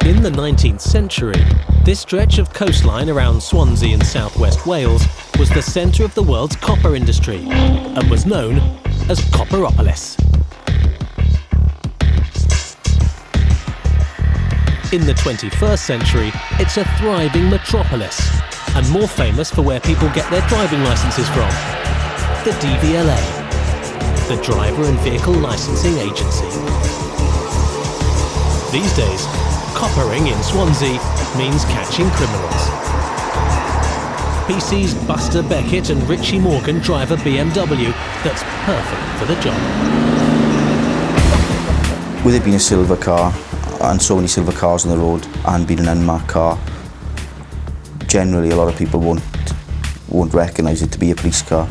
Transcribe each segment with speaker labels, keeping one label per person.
Speaker 1: In the 19th century, this stretch of coastline around Swansea in southwest Wales was the centre of the world's copper industry and was known as Copperopolis. In the 21st century, it's a thriving metropolis and more famous for where people get their driving licences from, the DVLA, the Driver and Vehicle Licensing Agency. These days, coppering in Swansea means catching criminals. PC's Buster Beckett and Richie Morgan drive a BMW that's perfect for the job.
Speaker 2: With it being a silver car, and so many silver cars on the road, and being an unmarked car, generally a lot of people won't recognise it to be a police car.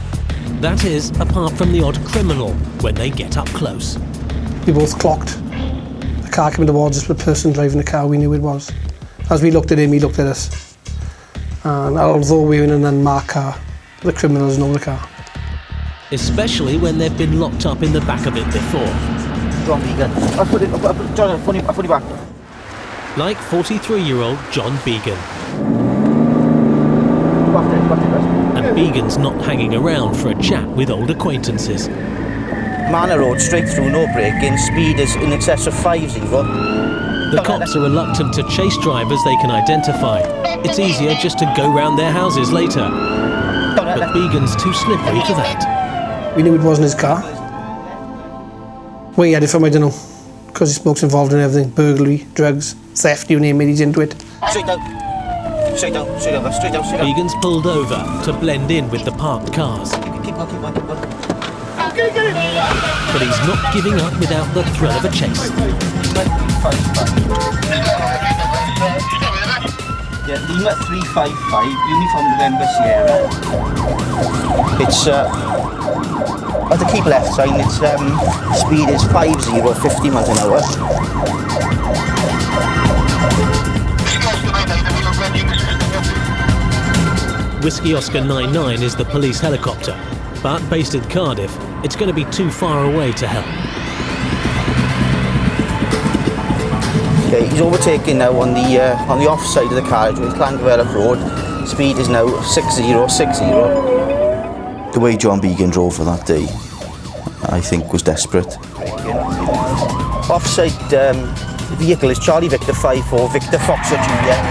Speaker 1: That is, apart from the odd criminal when they get up close.
Speaker 3: We both clocked. The car came towards us with a person driving the car, we knew it was. As we looked at him, he looked at us. And although we were in an unmarked car, the criminals know the car.
Speaker 1: Especially when they've been locked up in the back of it before.
Speaker 4: John Began. I'll put it back.
Speaker 1: Like 43-year-old John Began. And Began's not hanging around for a chat with old acquaintances.
Speaker 4: Manor Road, straight through, no braking, speed is in excess of 50.
Speaker 1: The cops are reluctant to chase drivers they can identify. It's easier just to go round their houses later. But Began's too slippery for that.
Speaker 3: We knew it wasn't his car. Where he had it from, I don't know. Because his smoke's involved in everything. Burglary, drugs, theft, you name it, he's into it.
Speaker 4: Straight down. Straight down, straight down, straight down, straight down.
Speaker 1: Began's pulled over to blend in with the parked cars.
Speaker 4: Keep on.
Speaker 1: But he's not giving up without the thrill of a chase.
Speaker 4: Yeah, Lima 355, Uniform November Sierra. It's, at the keep left sign, its speed is 50 miles an hour.
Speaker 1: Whiskey Oscar 99 is the police helicopter, but based in Cardiff, it's going to be too far away to help.
Speaker 4: Okay, he's overtaking now on the off side of the carriageway, Llangverach Road. Speed is now 60.
Speaker 2: The way John Began drove for that day, I think, was desperate.
Speaker 4: Offside vehicle is Charlie Victor 54, Victor Foxtrot Juliet.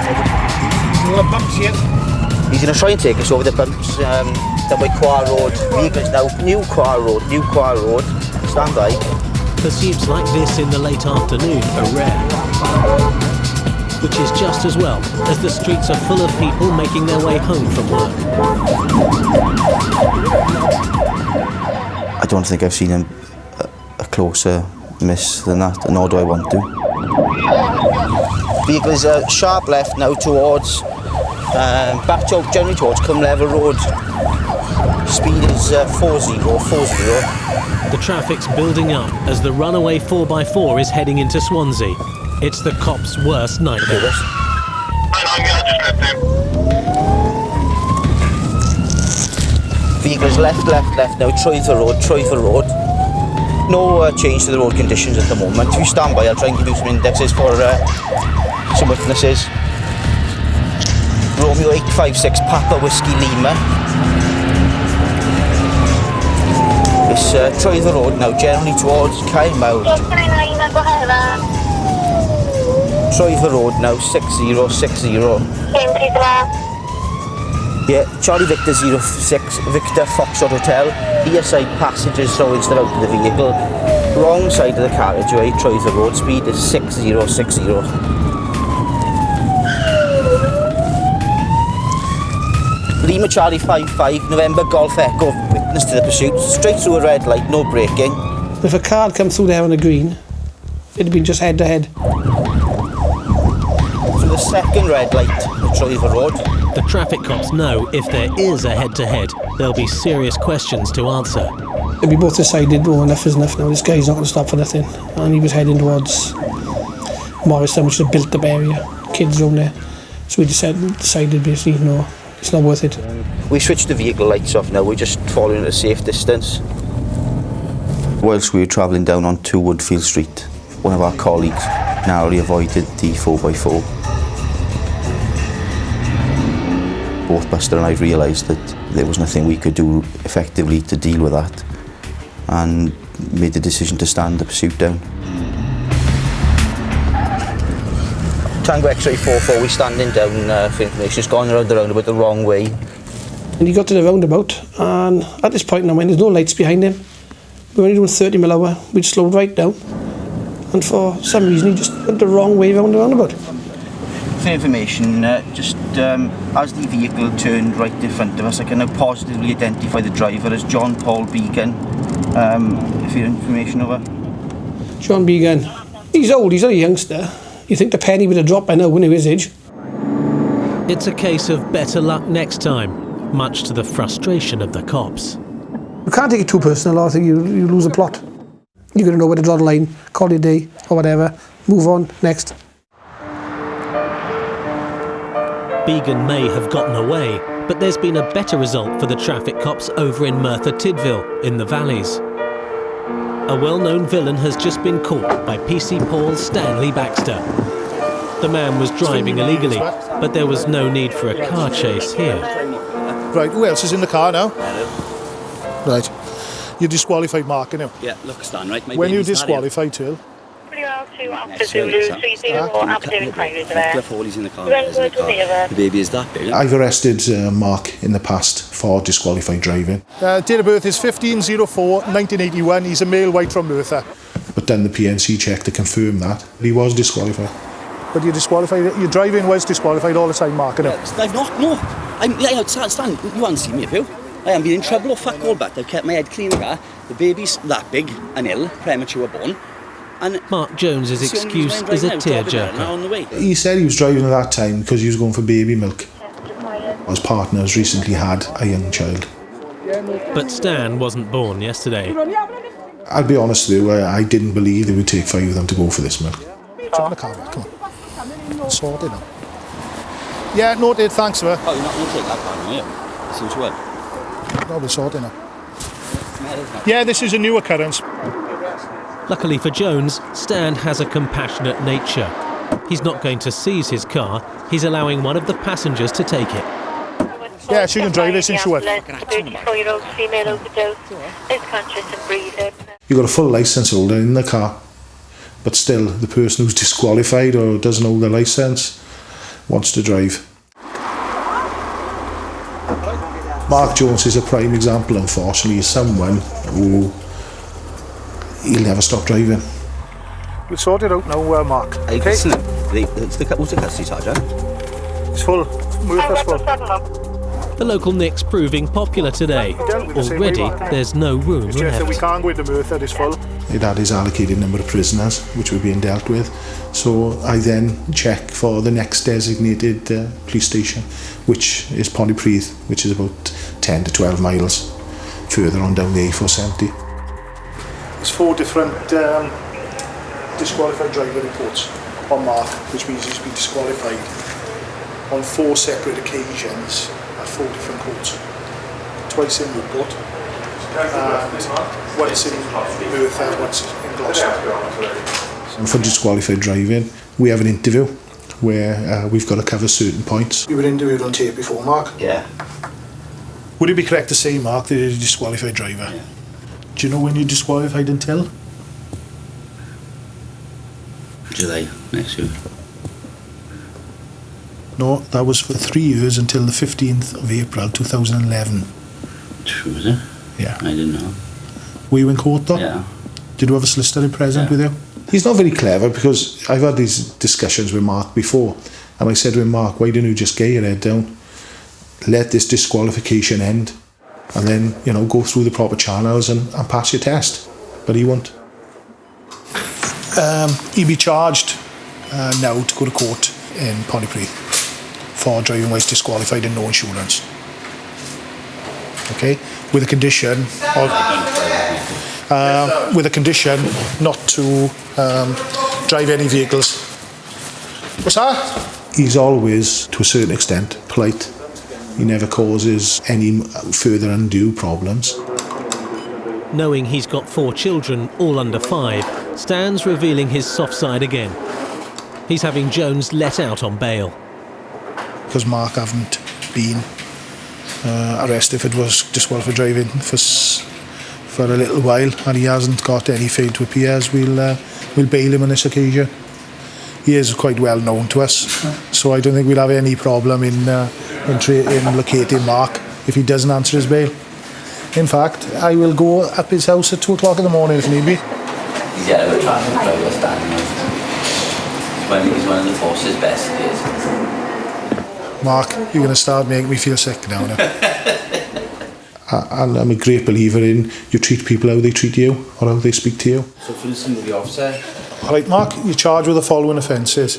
Speaker 4: He's going to try and take us over the bumps down by Quar Road. Vehicle is now New Quar Road. Stand by.
Speaker 1: Pursuits like this in the late afternoon are rare. Which is just as well, as the streets are full of people making their way home from work.
Speaker 2: I don't think I've seen a closer miss than that, nor do I want to.
Speaker 4: Vehicle is a sharp left now towards generally towards Cumlevel Road. Speed is 40.
Speaker 1: The traffic's building up as the runaway 4x4 is heading into Swansea. It's the cops' worst nightmare.
Speaker 4: Vehicles left now, Troither Road. No change to the road conditions at the moment. If you stand by, I'll try and give you some indexes for some witnesses. Romeo 856 Papa Whiskey Lima. It's Troither Road now, generally towards Caermawr. Troither Road now, 6060. Yeah, Charlie Victor 06, Victor Foxtrot Hotel. Rear side passengers throwing stuff out of the vehicle. Wrong side of the carriageway, Troither Road, speed is 6060. Lima Charlie 55, November Golf Echo, witness to the pursuit. Straight through a red light, no braking.
Speaker 3: If a car had come through there on a green, it'd have been just head to head.
Speaker 4: Through the second red light at Troither Road.
Speaker 1: The traffic cops know if there is a head-to-head, there'll be serious questions to answer.
Speaker 3: We both decided, oh, enough is enough now, this guy's not going to stop for nothing. And he was heading towards Morristown, which is a built-up area, kids around there. So we decided basically, no, it's not worth it.
Speaker 4: We switched the vehicle lights off now, we're just following at a safe distance.
Speaker 2: Whilst we were travelling down on 2 Woodfield Street, one of our colleagues narrowly avoided the 4x4. Both Buster and I realised that there was nothing we could do effectively to deal with that, and made the decision to stand the pursuit down.
Speaker 4: Tango X-ray 44, we're standing down for information. It's gone around the roundabout the wrong way.
Speaker 3: And he got to the roundabout, and at this point now, when there's no lights behind him, we were only doing 30 mile an hour, we'd slowed right down, and for some reason he just went the wrong way around the roundabout.
Speaker 4: For information, as the vehicle turned right in front of us, I can now positively identify the driver as John Paul Began. For your information over.
Speaker 3: John Began, he's old, he's not a youngster. You think the penny would have dropped by now, wouldn't it, his age?
Speaker 1: It's a case of better luck next time, much to the frustration of the cops.
Speaker 3: You can't take it too personal, or I think you lose the plot. You're going to know where to draw the line, call it a day, or whatever, move on, next.
Speaker 1: Began may have gotten away, but there's been a better result for the traffic cops over in Merthyr Tydfil, in the valleys. A well-known villain has just been caught by PC Paul's Stanley Baxter. The man was driving illegally, but there was no need for a car chase here.
Speaker 5: Right, who else is in the car now? Right. You're disqualified, Mark, you?
Speaker 6: Yeah, look, Stan, right?
Speaker 5: When you disqualified, Till?
Speaker 6: He's in the car. The baby is that big.
Speaker 5: I've arrested Mark in the past for disqualified driving. Date of birth is 15/04/1981. He's a male white from Merthyr. But done the PNC check to confirm that he was disqualified. But you're disqualified. Your driving was disqualified all the time, Mark, you?
Speaker 6: I've not, no. Stan, you haven't seen me, have you? I haven't been in trouble or fuck all, but I've kept my head clean in the car. The baby's that big and ill, premature born. And
Speaker 1: Mark Jones's excuse is a tearjerker.
Speaker 5: He said he was driving at that time because he was going for baby milk. His partner has recently had a young child.
Speaker 1: But Stan wasn't born yesterday.
Speaker 5: I'll be honest with you, I didn't believe it would take 5 of them to go for this milk. Jump in the car, come on. Sorted now. Yeah, noted, thanks, sir.
Speaker 6: Oh, you're not going to take that car, are you? Seems well.
Speaker 5: No, we'll sort it now. Yeah, this is a new occurrence.
Speaker 1: Luckily for Jones, Stan has a compassionate nature. He's not going to seize his car, he's allowing one of the passengers to take it.
Speaker 5: Yeah, she can drive this, isn't she?
Speaker 7: 34-year-old female overdose, is conscious and breathing.
Speaker 5: You've got a full licence holder in the car, but still the person who's disqualified or doesn't hold the licence wants to drive. Mark Jones is a prime example, unfortunately, is someone who he'll never stop driving. We'll sort it out now, Mark.
Speaker 6: Hey, okay. Listen, who's the custody charger?
Speaker 5: It's full. Merthyr's full.
Speaker 1: The local Nick's proving popular today. Already, there's no room
Speaker 5: it's just
Speaker 1: left.
Speaker 5: That we can't go into Merthyr, it's full. It had his allocated number of prisoners, which were being dealt with. So I then check for the next designated police station, which is Pontypridd, which is about 10 to 12 miles further on down the A470. There's 4 different disqualified driver reports on Mark, which means he's been disqualified on 4 separate occasions at 4 different courts. Twice in Newport, and once in Merthyr, once in Gloucester. And for disqualified driving, we have an interview where we've got to cover certain points. You were interviewed on tape before, Mark?
Speaker 6: Yeah.
Speaker 5: Would it be correct to say, Mark, that you're a disqualified driver? Yeah. Do you know when you're disqualified until?
Speaker 6: July next year.
Speaker 5: No, that was for 3 years until the 15th of April 2011.
Speaker 6: Was it?
Speaker 5: Yeah.
Speaker 6: I didn't know.
Speaker 5: Were you in court though?
Speaker 6: Yeah.
Speaker 5: Did you have a solicitor present with you? He's not very clever, because I've had these discussions with Mark before, and I said to him, Mark, why don't you just get your head down, let this disqualification end, and then, you know, go through the proper channels and pass your test. But he won't. He'll be charged now to go to court in Pontypridd for driving whilst disqualified and no insurance. Okay, with a condition not to drive any vehicles. What's that? He's always, to a certain extent, polite. He never causes any further undue problems.
Speaker 1: Knowing he's got 4 children, all under 5, Stan's revealing his soft side again. He's having Jones let out on bail.
Speaker 5: Because Mark haven't been arrested for disqualified driving for a little while, and he hasn't got any fail to appears, we'll bail him on this occasion. He is quite well known to us, so I don't think we'll have any problem in locating Mark if he doesn't answer his bail. In fact, I will go up his house at 2 o'clock in the morning if need be.
Speaker 6: He's yet of a traffic driver standing out. He's one of the force's best days.
Speaker 5: Mark, you're going to start making me feel sick now. And I'm a great believer in you treat people how they treat you or how they speak to you.
Speaker 6: So for the officer.
Speaker 5: All right, Mark, you're charged with the following offences.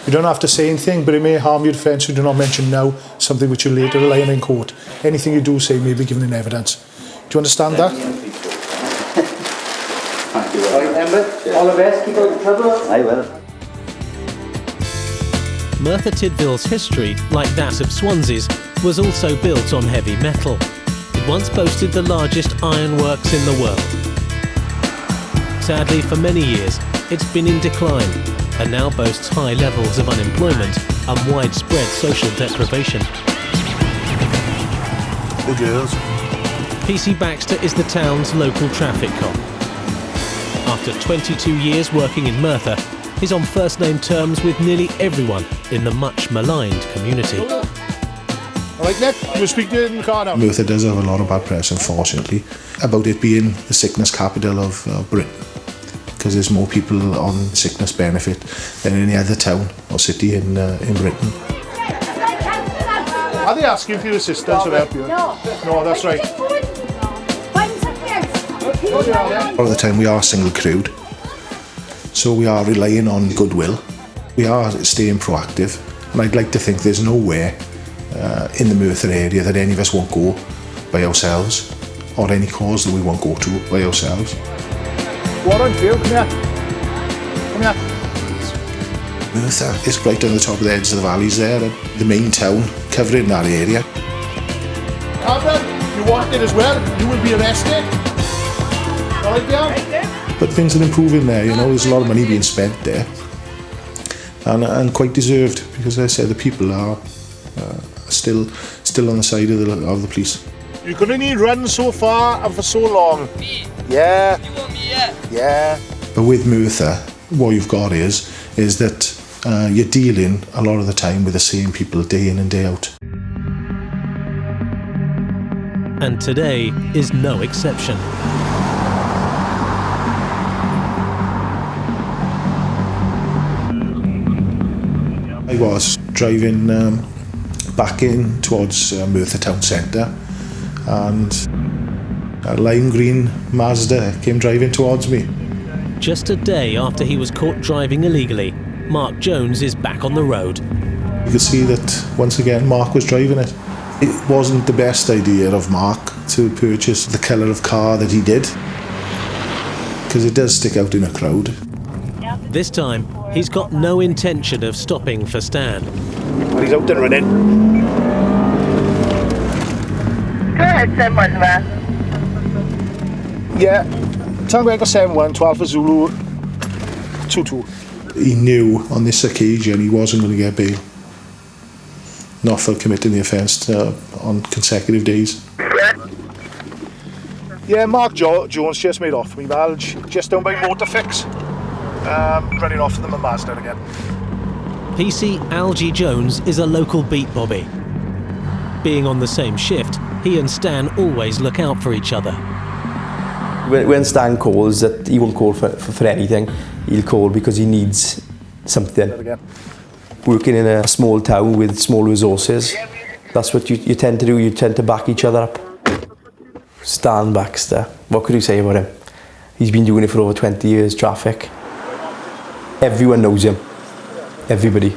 Speaker 5: You don't have to say anything, but it may harm your defence. You do not mention now something which you later rely on in court. Anything you do say may be given in evidence. Do you understand that?
Speaker 6: Thank you. All right, Emma, all the best. Keep out of trouble. I will.
Speaker 1: Merthyr Tydfil's history, like that of Swansea's, was also built on heavy metal. It once boasted the largest ironworks in the world. Sadly, for many years, it's been in decline and now boasts high levels of unemployment and widespread social deprivation.
Speaker 5: The girls.
Speaker 1: PC Baxter is the town's local traffic cop. After 22 years working in Merthyr, he's on first-name terms with nearly everyone in the much-maligned community.
Speaker 5: All right, Nick, we'll speak to you in the car now. Merthyr does have a lot of bad press, unfortunately, about it being the sickness capital of Britain, because there's more people on sickness benefit than any other town or city in Britain. Are they asking for your assistance or help you? No, that's right. A lot of the time we are single crewed, so we are relying on goodwill. We are staying proactive, and I'd like to think there's nowhere in the Merthyr area that any of us won't go by ourselves, or any cause that we won't go to by ourselves. Warren, come here. Come here. Merthyr is right on the top of the edge of the valleys there, and the main town covering that area. Cameron, you want it as well? You will be arrested. All right, yeah? But things are improving there, you know, there's a lot of money being spent there. And quite deserved, because as I said, the people are still on the side of the police. You can only run so far and for so long.
Speaker 8: Me?
Speaker 5: Yeah.
Speaker 8: You want me yet?
Speaker 5: Yeah. But with Merthyr, what you've got is that you're dealing a lot of the time with the same people day in and day out.
Speaker 1: And today is no exception.
Speaker 5: I was driving back in towards Merthyr town centre, and a lime green Mazda came driving towards me.
Speaker 1: Just a day after he was caught driving illegally, Mark Jones is back on the road.
Speaker 5: You could see that once again Mark was driving it. It wasn't the best idea of Mark to purchase the colour of car that he did, because it does stick out in a crowd.
Speaker 1: This time, he's got no intention of stopping for Stan.
Speaker 5: But he's out and running.
Speaker 7: Go ahead, send one to that.
Speaker 5: Yeah, Tango Echo 71, 12 for Zulu, 22. He knew on this occasion he wasn't going to get bail. Not for committing the offence on consecutive days. Yeah, Mark Jones just made off me, Valge, just down by Motorfix. Running off to the Mazda again.
Speaker 1: PC Algie Jones is a local beat bobby. Being on the same shift, he and Stan always look out for each other.
Speaker 9: When Stan calls, that he won't call for anything. He'll call because he needs something. Working in a small town with small resources, that's what you tend to do. You tend to back each other up. Stan Baxter, what could you say about him? He's been doing it for over 20 years, traffic. Everyone knows him. Everybody.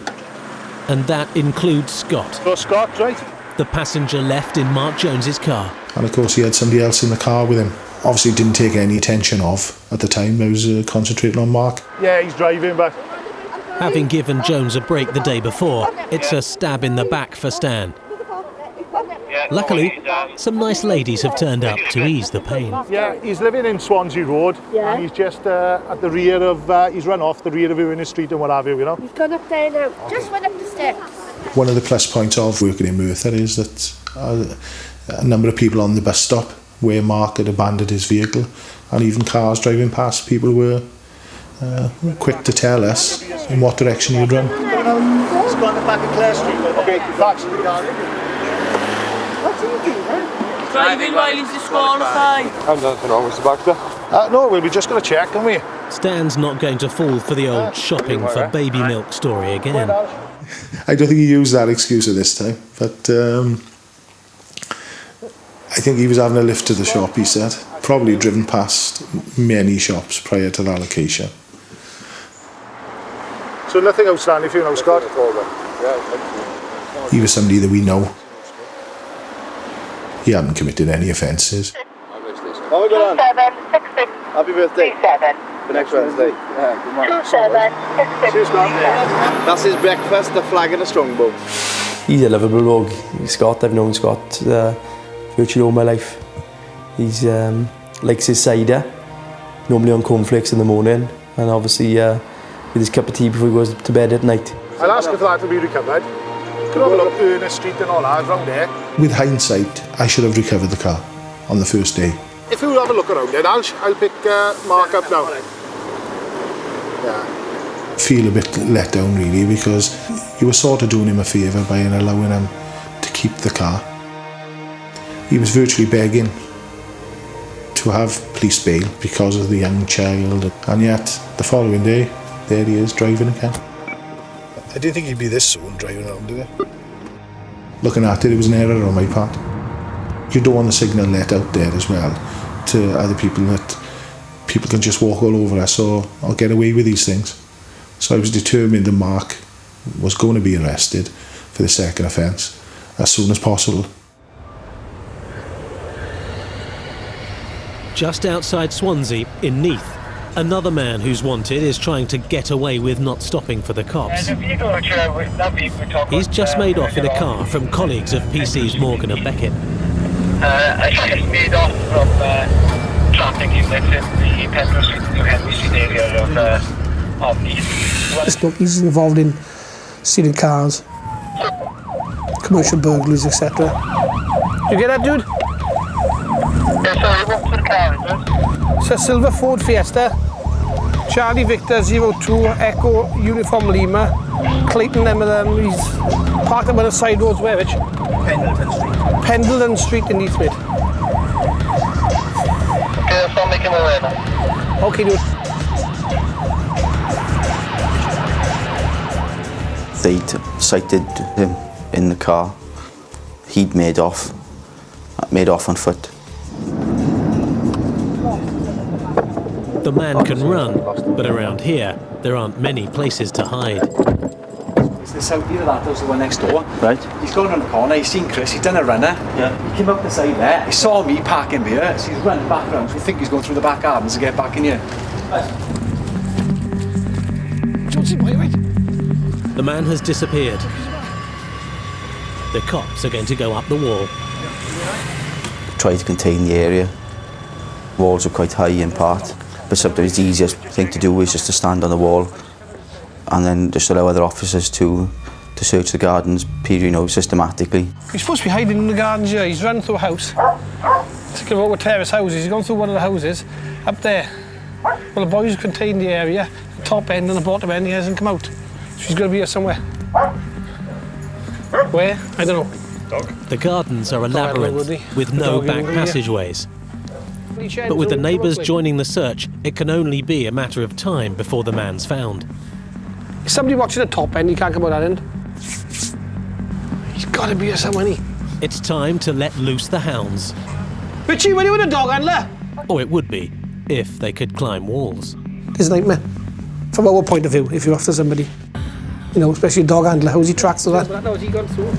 Speaker 1: And that includes Scott.
Speaker 5: So Scott, right?
Speaker 1: The passenger left in Mark Jones's car.
Speaker 5: And of course he had somebody else in the car with him. Obviously didn't take any attention of at the time. I was concentrating on Mark. Yeah, he's driving back.
Speaker 1: Having given Jones a break the day before, it's a stab in the back for Stan.
Speaker 5: Yeah,
Speaker 1: Luckily, some nice ladies have turned up to ease the pain.
Speaker 5: Yeah, he's living in Swansea Road.
Speaker 7: Yeah.
Speaker 5: And he's just at the rear of, he's run off the rear of Uninsured Street and what have you, you know.
Speaker 7: He's gone up there now. Just went up the steps.
Speaker 5: One of the plus points of working in Merthyr is that a number of people on the bus stop where Mark had abandoned his vehicle, and even cars driving past, people were quick to tell us in what direction he'd run.
Speaker 4: Let's go on the back of Clare Street. Okay, thanks.
Speaker 7: What's he doing then?
Speaker 8: Driving while he's disqualified.
Speaker 5: And nothing wrong with the back there. No, we'll be just going to check, can we?
Speaker 1: Stan's not going to fall for the old shopping for baby milk story again.
Speaker 5: I don't think he used that excuse at this time, but I think he was having a lift to the shop, he said. Probably driven past many shops prior to the allocation. So nothing outstanding for you now, Scott? He was somebody that we know. He hadn't committed any offences.
Speaker 4: Oh, good on.
Speaker 7: 2766.
Speaker 4: Happy birthday.
Speaker 7: 37.
Speaker 4: For next Wednesday.
Speaker 7: 2766.
Speaker 4: Cheers, Scott. That's his breakfast, the flag and a strongbow.
Speaker 9: He's a lovable dog. Scott, I've known Scott virtually all my life. He's likes his cider, normally on cornflakes in the morning, and obviously with his cup of tea before he goes to bed at night.
Speaker 5: I'll ask if that will be recovered. Could have a look at Ernest Street and all that, around there. With hindsight, I should have recovered the car on the first day. If you have a look around then, I'll pick Mark up now. Yeah. Feel a bit let down really, because you were sort of doing him a favour by allowing him to keep the car. He was virtually begging to have police bail because of the young child, and yet the following day, there he is driving again. I didn't think he'd be this soon driving around, did I? Looking at it, it was an error on my part. You don't want the signal let out there as well to other people that people can just walk all over us or get away with these things. So I was determined that Mark was going to be arrested for the second offence as soon as possible.
Speaker 1: Just outside Swansea, in Neath, another man who's wanted is trying to get away with not stopping for the cops. He's just made off in a car from colleagues of PC's Morgan and Beckett.
Speaker 10: I just made off from traffic units in the Pendle Street to Henry Street area of Neath.
Speaker 3: He's involved in stealing cars, commercial burglaries, etc. You get that, dude?
Speaker 10: Yeah, sorry, what sort of car is it?
Speaker 3: It's a silver Ford Fiesta, Charlie Victor 02 Echo Uniform Lima, Clayton M&M. He's parked up on the side roads where, which?
Speaker 4: Pendleton Street.
Speaker 3: Pendleton Street in Neath, mate.
Speaker 10: Okay, I'll start making my way now.
Speaker 3: Okay, dude.
Speaker 2: They'd sighted him in the car. He'd made off on foot.
Speaker 1: The man can run, but around here, there aren't many places to hide.
Speaker 11: It's the south of that house, the one next door.
Speaker 2: Right.
Speaker 11: He's gone around the corner, he's seen Chris, he's done a runner.
Speaker 2: Yeah.
Speaker 11: He came up the side there, he saw me parking here, so he's run back around. So we think he's going through the back gardens to get back in here.
Speaker 1: The man has disappeared. The cops are going to go up the wall.
Speaker 2: Try to contain the area. Walls are quite high in part, but sometimes the easiest thing to do is just to stand on the wall and then just allow other officers to search the gardens, systematically.
Speaker 3: He's supposed to be hiding in the gardens here. He's run through a house. Thinking about what terrace houses. He's gone through one of the houses up there. Well, the boys contain the area, the top end and the bottom end. He hasn't come out. So he's got to be here somewhere. Where? I don't know.
Speaker 1: The gardens are a labyrinth with no back passageways. But with the neighbours joining the search, it can only be a matter of time before the man's found.
Speaker 3: Is somebody watching the top end? He can't come out that end. He's got to be here somewhere.
Speaker 1: It's time to let loose the hounds.
Speaker 3: Richie, when you with a dog handler?
Speaker 1: Or it would be, if they could climb walls.
Speaker 3: It's a nightmare. From our point of view, if you're after somebody. Especially a dog handler, how's he tracked to that? How's he gone through?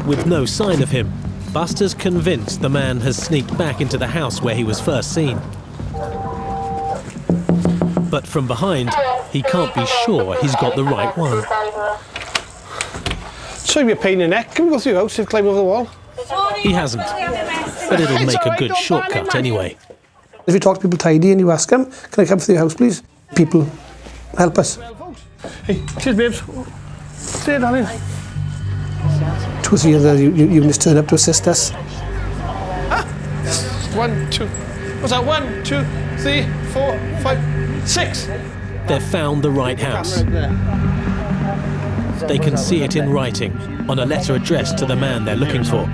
Speaker 1: With no sign of him, Buster's convinced the man has sneaked back into the house where he was first seen. But from behind, he can't be sure he's got the right one.
Speaker 3: Sorry, be a pain in the neck. Can we go through your house and climb over the wall?
Speaker 1: He hasn't, but it'll make a good shortcut anyway.
Speaker 3: If you talk to people tidy and you ask them, can I come through your house, please? People help us. Hey, cheers, babes. Stay, darling. 2 or 3 other units turn up to assist us. 1, 2. What's that? 1, 2, 3, 4, 5, 6.
Speaker 1: They've found the right house. They can see it in writing on a letter addressed to the man they're looking for.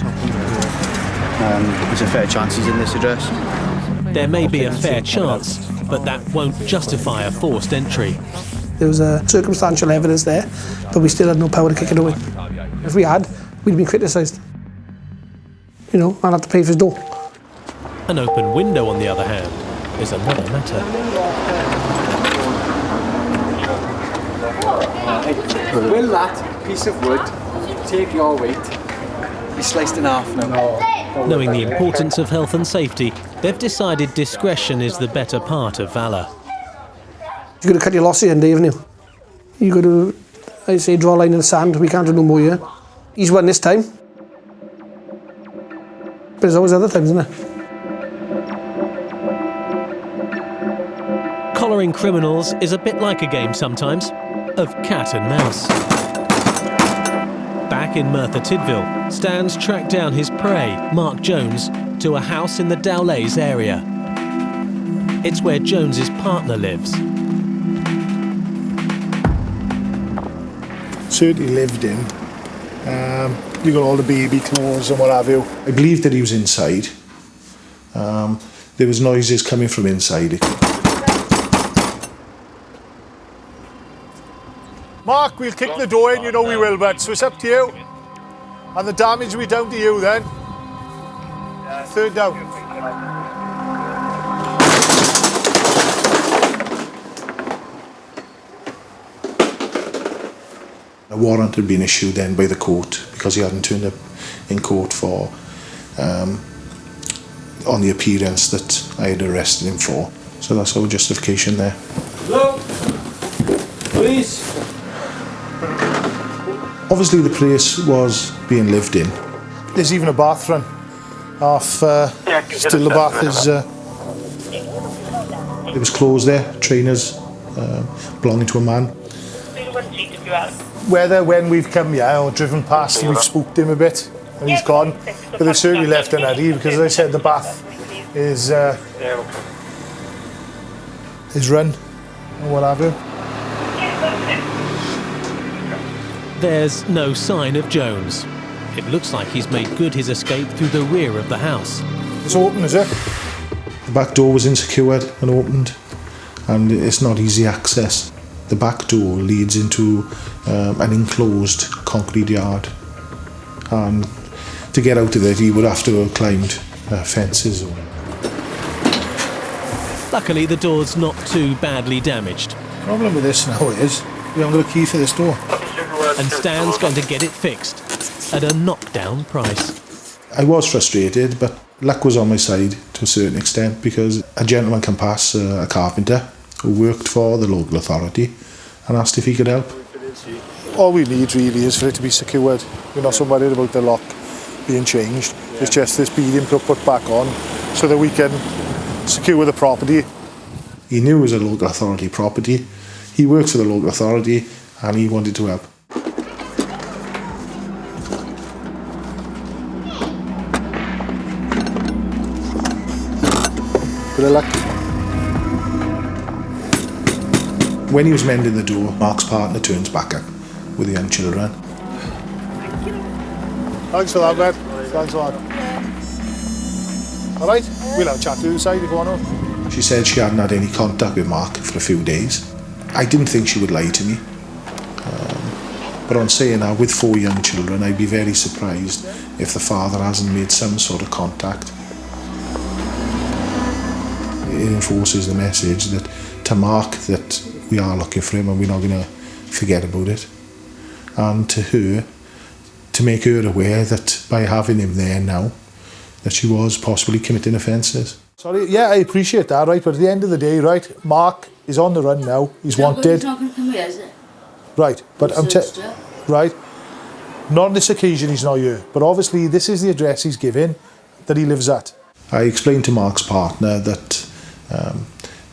Speaker 2: There's a fair chance he's in this address.
Speaker 1: There may be a fair chance, but that won't justify a forced entry.
Speaker 3: There was circumstantial evidence there, but we still had no power to kick it away. If we had, we'd been criticised. You know, I'd have to pay for his door.
Speaker 1: An open window, on the other hand, is another matter.
Speaker 11: Will that piece of wood take your weight? Be sliced in half now.
Speaker 1: Knowing the importance of health and safety, they've decided discretion is the better part of valour.
Speaker 3: You've got to cut your loss here, haven't you? You've got to, I say, draw a line in the sand. We can't do no more here. He's won this time. But there's always other times, isn't there?
Speaker 1: Collaring criminals is a bit like a game sometimes, of cat and mouse. Back in Merthyr Tydfil, Stan's tracked down his prey, Mark Jones, to a house in the Dowlays area. It's where Jones's partner lives.
Speaker 5: Certainly lived in. You got all the baby clothes and what have you. I believe that he was inside. There was noises coming from inside. Mark, we'll kick the door in, you know we will, but so it's up to you. And the damage will be down to you then. 3rd down. A warrant had been issued then by the court because he hadn't turned up in court for on the appearance that I had arrested him for. So that's our justification there.
Speaker 12: Hello? Police?
Speaker 5: Obviously the place was being lived in. There's even a bathroom. Still the bath is... it was closed there, trainers belonging to a man. Whether when we've come here or driven past we've spooked him a bit and he's gone, but they've certainly left an eddy because as I said the bath is run or what have you.
Speaker 1: There's no sign of Jones. It looks like he's made good his escape through the rear of the house.
Speaker 5: It's open, is it? The back door was unsecured and opened, and it's not easy access. The back door leads into an enclosed concrete yard, and to get out of it he would have to have climbed fences.
Speaker 1: Luckily the door's not too badly damaged.
Speaker 5: The problem with this now is we haven't got a key for this door.
Speaker 1: And Stan's going to get it fixed at a knockdown price.
Speaker 5: I was frustrated, but luck was on my side to a certain extent because a gentleman came past, a carpenter who worked for the local authority, and asked if he could help. All we need really is for it to be secured. We're not so worried about the lock being changed. It's just this beading put back on so that we can secure the property. He knew it was a local authority property. He worked for the local authority and he wanted to help. Good luck. When he was mending the door, Mark's partner turns back up with the young children. Thanks for that, mate. Thanks a lot. All right, we'll have a chat to the side if you want to. She said she hadn't had any contact with Mark for a few days. I didn't think she would lie to me. But on saying that, with 4 young children, I'd be very surprised if the father hasn't made some sort of contact. It enforces the message that to Mark that we are looking for him and we're not going to forget about it. And to her, to make her aware that by having him there now, that she was possibly committing offences. Sorry, yeah, I appreciate that, right, but at the end of the day, right, Mark is on the run now, he's wanted. Right, but right, Not on this occasion he's not here, but obviously this is the address he's given that he lives at. I explained to Mark's partner that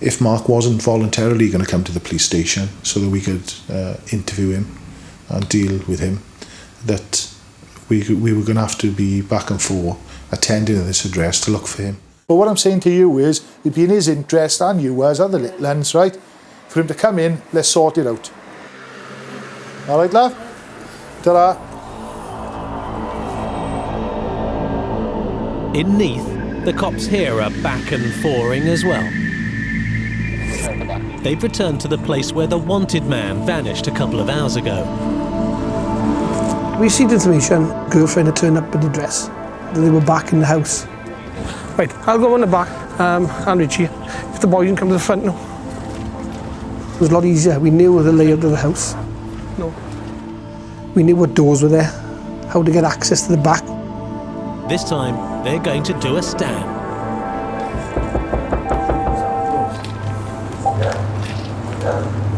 Speaker 5: if Mark wasn't voluntarily going to come to the police station so that we could interview him and deal with him, that we were going to have to be back and forth attending at this address to look for him. But what I'm saying to you is, it'd be in his interest and yours and the little ones, right? For him to come in, let's sort it out. All right, love? Ta-ra.
Speaker 1: In Neath, the cops here are back and forthing as well. They've returned to the place where the wanted man vanished a couple of hours ago.
Speaker 3: We received information, girlfriend had turned up at the address, that they were back in the house. Right, I'll go on the back, and Richie, if the boys can come to the front now. It was a lot easier, we knew the layout of the house. No. We knew what doors were there, how to get access to the back.
Speaker 1: This time, they're going to do a stand.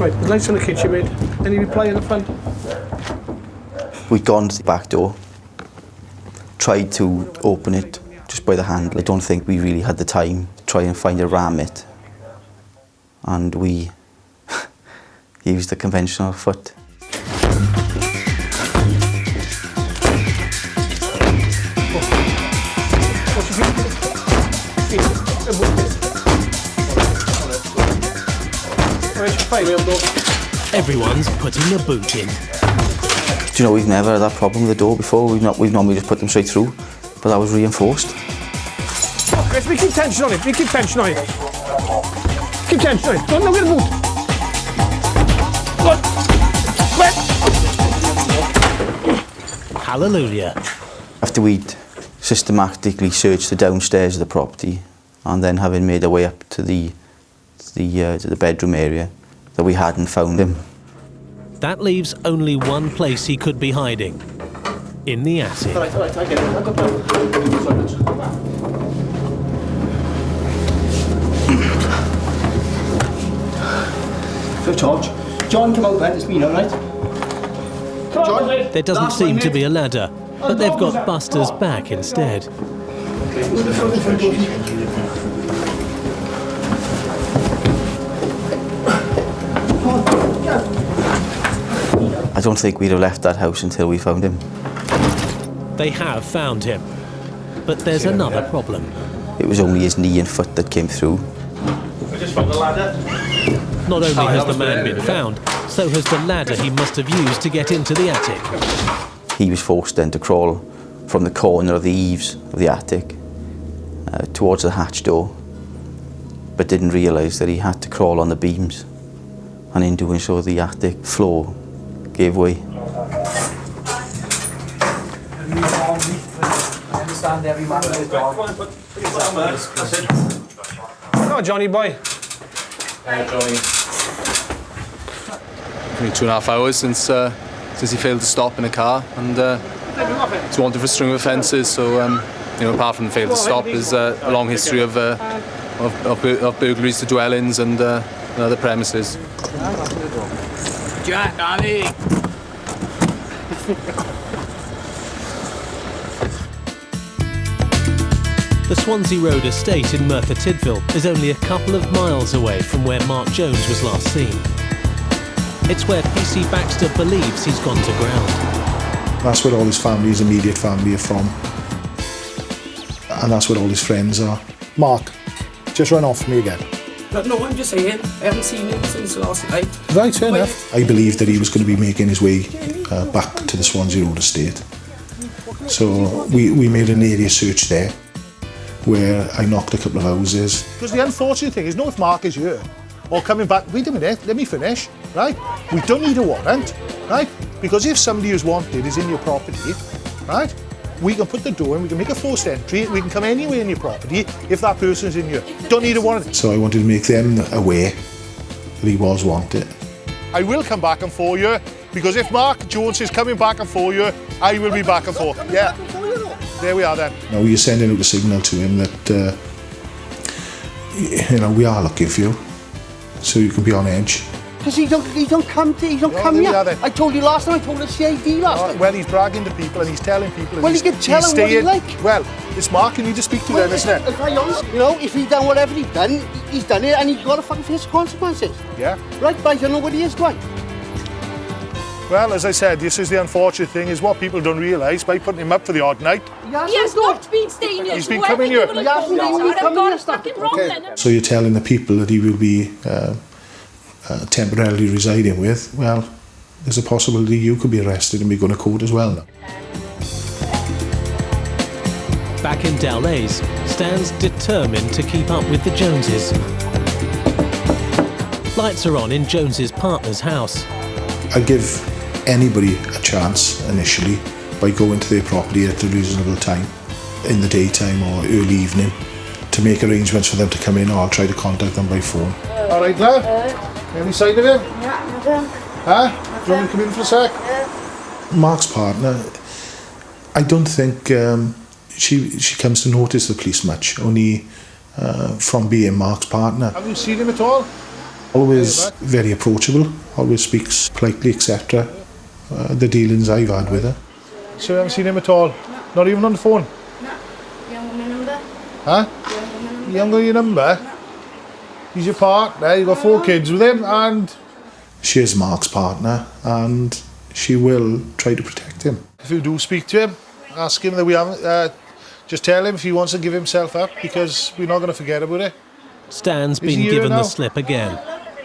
Speaker 3: Right, the lights on the kitchen, mate. Any reply in the front?
Speaker 2: We'd gone to the back door, tried to open it just by the handle. I don't think we really had the time to try and find a ram it. And we used the conventional foot.
Speaker 1: Everyone's putting the boot in.
Speaker 2: Do you know, we've never had that problem with the door before. We've normally just put them straight through, but that was reinforced.
Speaker 3: Let's keep tension on it, keep tension on it. Keep tension on it, don't get the boot.
Speaker 1: Hallelujah.
Speaker 2: After we'd systematically searched the downstairs of the property, and then having made our way up to the bedroom area, that we hadn't found him.
Speaker 1: That leaves only one place he could be hiding. In the attic.
Speaker 4: All right, I get it. I'll go down. So, George, John, come out then. It's me, all right? John?
Speaker 1: There doesn't seem to be a ladder, but they've got Buster's back instead.
Speaker 2: I don't think we'd have left that house until we found him.
Speaker 1: They have found him, but there's another problem.
Speaker 2: It was only his knee and foot that came through.
Speaker 12: I just found the ladder.
Speaker 1: Not only has the man been found, so has the ladder he must have used to get into the attic.
Speaker 2: He was forced then to crawl from the corner of the eaves of the attic towards the hatch door, but didn't realise that he had to crawl on the beams, and in doing so the attic floor gave way.
Speaker 11: I understand every man with his dog.
Speaker 3: Come on, Johnny boy.
Speaker 11: Johnny. Only 2.5 hours since he failed to stop in a car, and he's wanted for a string of offences. So, apart from failed to stop, there's a long history of burglaries to dwellings and other premises.
Speaker 8: Jack, Ali.
Speaker 1: The Swansea Road estate in Merthyr Tydfil is only a couple of miles away from where Mark Jones was last seen. It's where PC Baxter believes he's gone to ground.
Speaker 5: That's where all his family, his immediate family, are from. And that's where all his friends are. Mark, just run off me again.
Speaker 8: But no, I'm just saying, I haven't seen him since last night.
Speaker 5: Right, fair enough. I believed that he was going to be making his way back to the Swansea Road estate. So we made an area search there, where I knocked a couple of houses. Because the unfortunate thing is, no, if Mark is here, or coming back, wait a minute, let me finish, right? We don't need a warrant, right? Because if somebody who's wanted is in your property, right? We can put the door in, we can make a forced entry, we can come anywhere in your property if that person's in here. Don't need a warrant. So I wanted to make them aware that he was wanted. I will come back and for you, because if Mark Jones is coming back and for you, I will be back and forth. Yeah. There we are then. Now you're sending out a signal to him that, we are looking for you, so you can be on edge.
Speaker 4: Because he don't come here. I told you last time, I told the CID last time.
Speaker 5: Well, he's bragging to people and he's telling people.
Speaker 4: Well, he can tell them what he like.
Speaker 5: Well, it's Mark, you need to speak to them, isn't it?
Speaker 4: If I honest, you know, if he's done whatever he's done it, and he's got to fucking face the consequences.
Speaker 5: Yeah.
Speaker 4: Right, but I don't know what he is, right?
Speaker 5: Well, as I said, this is the unfortunate thing, is what people don't realise, by putting him up for the odd night.
Speaker 13: He has not been staying here.
Speaker 5: He's been coming here. So you're telling the people that he will be temporarily residing with, well, there's a possibility you could be arrested and be going to court as well now.
Speaker 1: Back in Dowlais, Stan's determined to keep up with the Joneses. Lights are on in Jones's partner's house.
Speaker 5: I'll give anybody a chance initially by going to their property at a reasonable time, in the daytime or early evening, to make arrangements for them to come in, or I'll try to contact them by phone. All right, love? Any sign of him?
Speaker 13: Yeah, nothing.
Speaker 5: Huh? Do you want me to come in for a sec? Yeah. Mark's partner, I don't think she comes to notice the police much, only from being Mark's partner. Have you seen him at all? Always very approachable, always speaks politely, etc. The dealings I've had with her. So you haven't seen him at all? No. Not even on the phone?
Speaker 13: No. You haven't got my number?
Speaker 5: Huh? You haven't got your number? No. He's your partner, you've got 4 kids with him, and she is Mark's partner, and she will try to protect him. If you do speak to him, ask him that we haven't, just tell him if he wants to give himself up, because we're not going to forget about it.
Speaker 1: Stan's been given the slip again,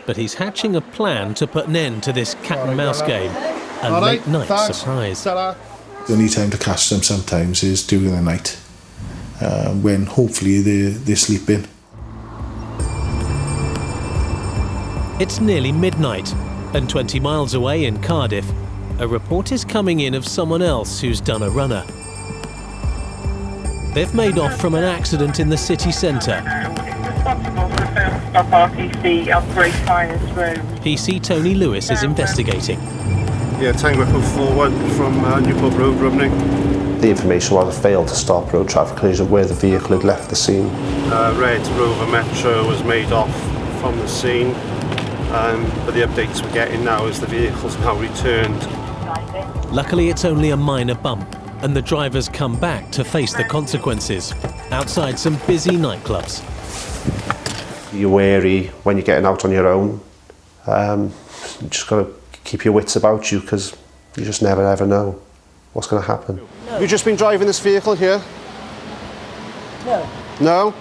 Speaker 1: but he's hatching a plan to put an end to this cat and mouse game. A late night surprise.
Speaker 5: The only time to catch them sometimes is during the night, when hopefully they're sleeping.
Speaker 1: It's nearly midnight, and 20 miles away in Cardiff, a report is coming in of someone else who's done a runner. They've made off from an accident in the city centre. PC Tony Lewis is investigating.
Speaker 14: Yeah, Tango Echo 41 from Newport Road, Rumney.
Speaker 15: The information was a failed to stop road traffic collision where the vehicle had left the scene.
Speaker 14: Red Rover Metro was made off from the scene, but the updates we're getting now is the vehicle's now returned.
Speaker 1: Luckily, it's only a minor bump, and the driver's come back to face the consequences outside some busy nightclubs.
Speaker 15: You're wary when you're getting out on your own. You just got to keep your wits about you, because you just never ever know what's going to happen.
Speaker 14: No. You've just been driving this vehicle here?
Speaker 16: No.
Speaker 14: No?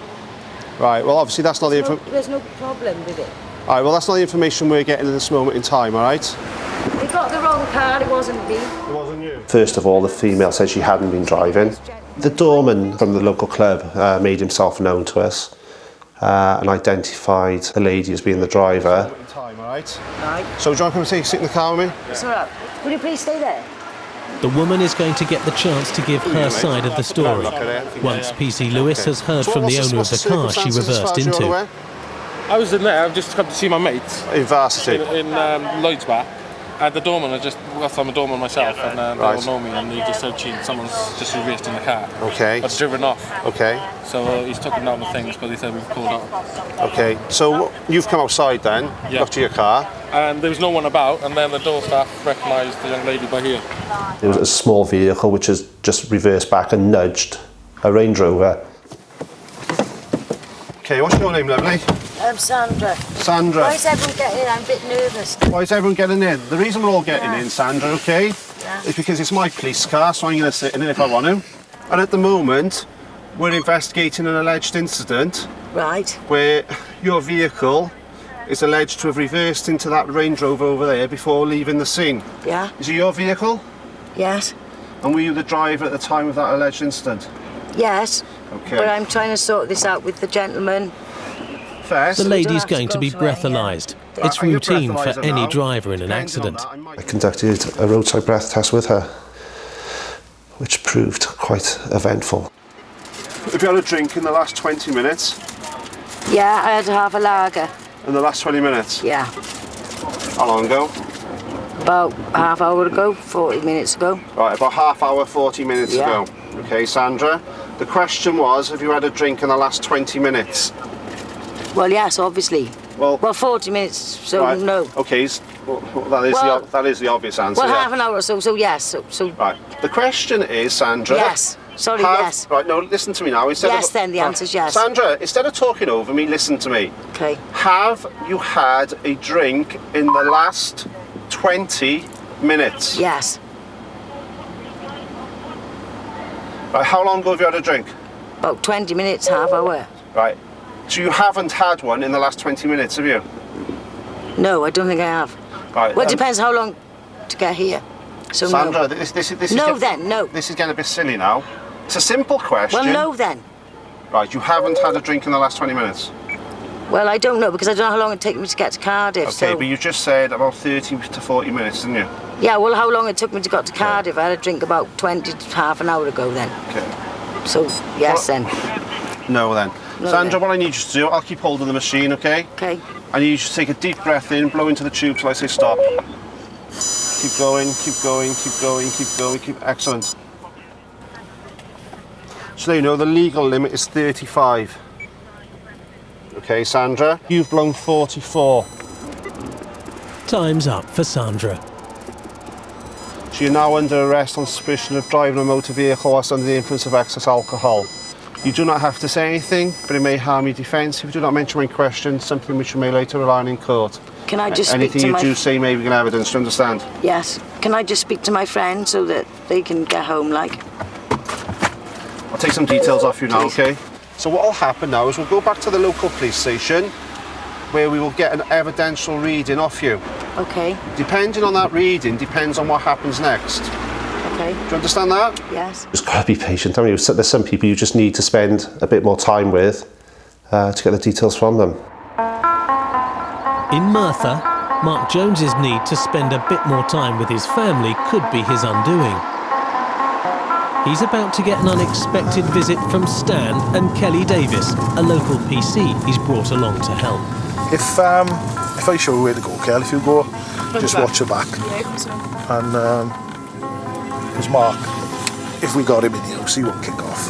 Speaker 14: Right, well obviously that's not the information.
Speaker 16: There's no problem with it.
Speaker 14: Alright, well that's not the information we're getting at this moment in time, alright?
Speaker 16: They got the wrong car, it wasn't me.
Speaker 14: It wasn't you?
Speaker 15: First of all, the female said she hadn't been driving. The doorman from the local club made himself known to us and identified the lady as being the driver.
Speaker 14: Right. So do you want to come and sit in the car with me?
Speaker 16: It's all right. Will you please stay there?
Speaker 1: The woman is going to get the chance to give her side of the story. Once PC Lewis has heard from the owner of the car she reversed into.
Speaker 12: I was in there, I've just come to see my mates.
Speaker 14: In Varsity?
Speaker 12: In Lloyd's Bar. The doorman, I'm a doorman myself, and they all know me, and he just said, someone's just reversed in the car.
Speaker 14: Okay.
Speaker 12: I was driven off.
Speaker 14: Okay.
Speaker 12: So he's taken down the things, but he said we've called up.
Speaker 14: Okay, so you've come outside then, looked to your car.
Speaker 12: And there was no one about, and then the door staff recognised the young lady by here.
Speaker 15: It was a small vehicle which has just reversed back and nudged a Range Rover.
Speaker 14: Okay, what's your name, lovely?
Speaker 16: Sandra.
Speaker 14: Sandra.
Speaker 16: Why is everyone getting in? I'm a bit nervous.
Speaker 14: Why is everyone getting in? The reason we're all getting in, Sandra, okay, is because it's my police car, so I'm going to sit in it if I want to. And at the moment, we're investigating an alleged incident.
Speaker 16: Right.
Speaker 14: Where your vehicle is alleged to have reversed into that Range Rover over there before leaving the scene.
Speaker 16: Yeah.
Speaker 14: Is it your vehicle?
Speaker 16: Yes.
Speaker 14: And were you the driver at the time of that alleged incident?
Speaker 16: Yes.
Speaker 14: Okay.
Speaker 16: But I'm trying to sort this out with the gentleman.
Speaker 1: The lady's going to be breathalyzed. It's routine for any driver in an accident.
Speaker 15: I conducted a roadside breath test with her, which proved quite eventful.
Speaker 14: Have you had a drink in the last 20 minutes?
Speaker 16: Yeah, I had to have a lager.
Speaker 14: In the last 20 minutes?
Speaker 16: Yeah.
Speaker 14: How long ago?
Speaker 16: About half hour ago, 40 minutes ago.
Speaker 14: Right, about half hour, 40 minutes ago. Okay, Sandra. The question was, have you had a drink in the last 20 minutes?
Speaker 16: Well, yes, obviously.
Speaker 14: Well,
Speaker 16: 40 minutes, so
Speaker 14: right.
Speaker 16: no.
Speaker 14: Okay, that is the obvious answer.
Speaker 16: Well,
Speaker 14: yeah.
Speaker 16: half an hour or so yes. So
Speaker 14: right. The question is, Sandra.
Speaker 16: Yes. Sorry, yes.
Speaker 14: Right, no, listen to me now.
Speaker 16: Then the answer's yes.
Speaker 14: Sandra, instead of talking over me, listen to me.
Speaker 16: Okay.
Speaker 14: Have you had a drink in the last 20 minutes?
Speaker 16: Yes.
Speaker 14: Right, how long ago have you had a drink?
Speaker 16: About 20 minutes, half hour.
Speaker 14: Right. So you haven't had one in the last 20 minutes, have you?
Speaker 16: No, I don't think I have.
Speaker 14: Right.
Speaker 16: Well, it depends how long to get here. So
Speaker 14: Sandra,
Speaker 16: no.
Speaker 14: This
Speaker 16: No,
Speaker 14: is This is getting a bit silly now. It's a simple question.
Speaker 16: Well, no then.
Speaker 14: Right, you haven't had a drink in the last 20 minutes?
Speaker 16: Well, I don't know, because I don't know how long it takes me to get to Cardiff.
Speaker 14: Okay, but you just said about 30 to 40 minutes, didn't you?
Speaker 16: Yeah, well, how long it took me to get to Cardiff? I had a drink about 20 to half an hour ago then.
Speaker 14: Okay.
Speaker 16: So, yes then.
Speaker 14: No then.
Speaker 16: No,
Speaker 14: Sandra,
Speaker 16: then.
Speaker 14: what I need you to do, I'll keep holding the machine, okay?
Speaker 16: Okay.
Speaker 14: I need you to take a deep breath in, blow into the tube till I say stop. Keep going, keep going, keep going, keep going, excellent. So you know, the legal limit is 35. Okay, Sandra, you've blown 44.
Speaker 1: Time's up for Sandra.
Speaker 14: So you're now under arrest on suspicion of driving a motor vehicle whilst under the influence of excess alcohol. You do not have to say anything, but it may harm your defence if you do not mention when questioned, something which you may later rely on in court.
Speaker 16: Can I just speak
Speaker 14: Anything
Speaker 16: to
Speaker 14: you
Speaker 16: my...
Speaker 14: do say may be evidence, do you understand?
Speaker 16: Yes. Can I just speak to my friend so that they can get home, like?
Speaker 14: I'll take some details off you now, okay? So what will happen now is we'll go back to the local police station where we will get an evidential reading off you.
Speaker 16: Okay.
Speaker 14: Depending on that reading, depends on what happens next.
Speaker 16: Okay.
Speaker 14: Do you understand that?
Speaker 16: Yes.
Speaker 15: Just got to be patient. I mean, there's some people you just need to spend a bit more time with to get the details from them.
Speaker 1: In Merthyr, Mark Jones's need to spend a bit more time with his family could be his undoing. He's about to get an unexpected visit from Stan and Kelly Davis, a local PC he's brought along to help.
Speaker 5: If I show you where to go, Kel, if you go, just watch your back. And there's Mark. If we got him in the house, he won't kick off.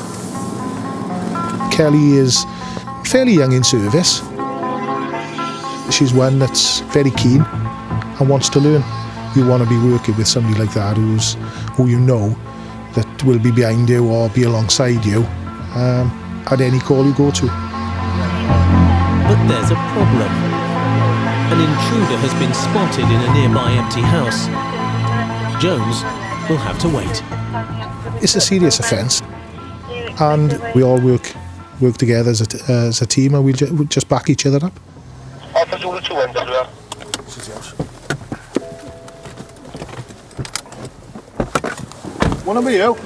Speaker 5: Kelly is fairly young in service. She's one that's very keen and wants to learn. You want to be working with somebody like that who you know that will be behind you or be alongside you at any call you go to.
Speaker 1: But there's a problem. An intruder has been spotted in a nearby empty house. Jones will have to wait.
Speaker 5: It's a serious offence, and we all work together as a team, and we'll just back each other up.
Speaker 10: Officer 200 as well.
Speaker 14: What about you?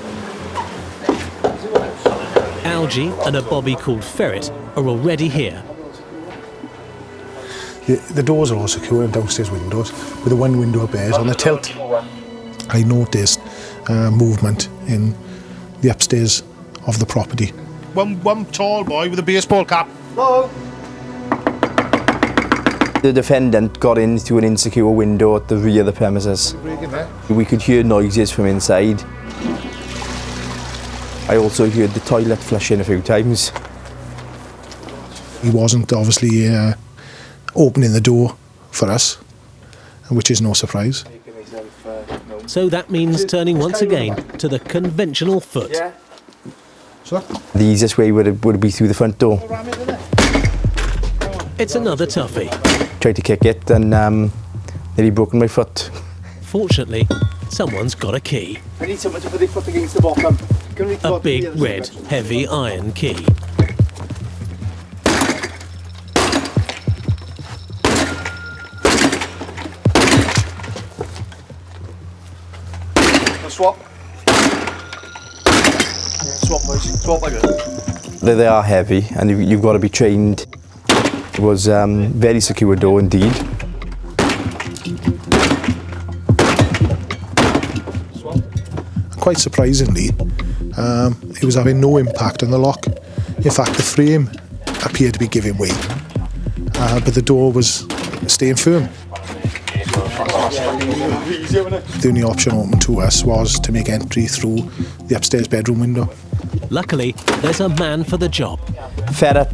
Speaker 1: Algie and a bobby called Ferret are already here.
Speaker 5: The doors are all secure and downstairs windows, with the one window upstairs on the tilt. I noticed movement in the upstairs of the property.
Speaker 14: One tall boy with a baseball cap.
Speaker 9: Hello. The defendant got in through an insecure window at the rear of the premises. We could hear noises from inside. I also heard the toilet flushing a few times.
Speaker 5: He wasn't obviously opening the door for us, which is no surprise.
Speaker 1: So that means turning once again to the conventional foot.
Speaker 9: The easiest way would be through the front door.
Speaker 1: It's another toughie.
Speaker 9: Tried to kick it and nearly broken my foot.
Speaker 1: Fortunately, someone's got a key.
Speaker 9: I need someone to put their foot against the bottom.
Speaker 1: A big, red, heavy iron key.
Speaker 14: Swap. Swap, please. Swap like that.
Speaker 9: They are heavy and you've got to be trained. It was very secure door indeed.
Speaker 5: Quite surprisingly, it was having no impact on the lock. In fact, the frame appeared to be giving way, but the door was staying firm. The only option open to us was to make entry through the upstairs bedroom window.
Speaker 1: Luckily, there's a man for the job.
Speaker 9: Ferret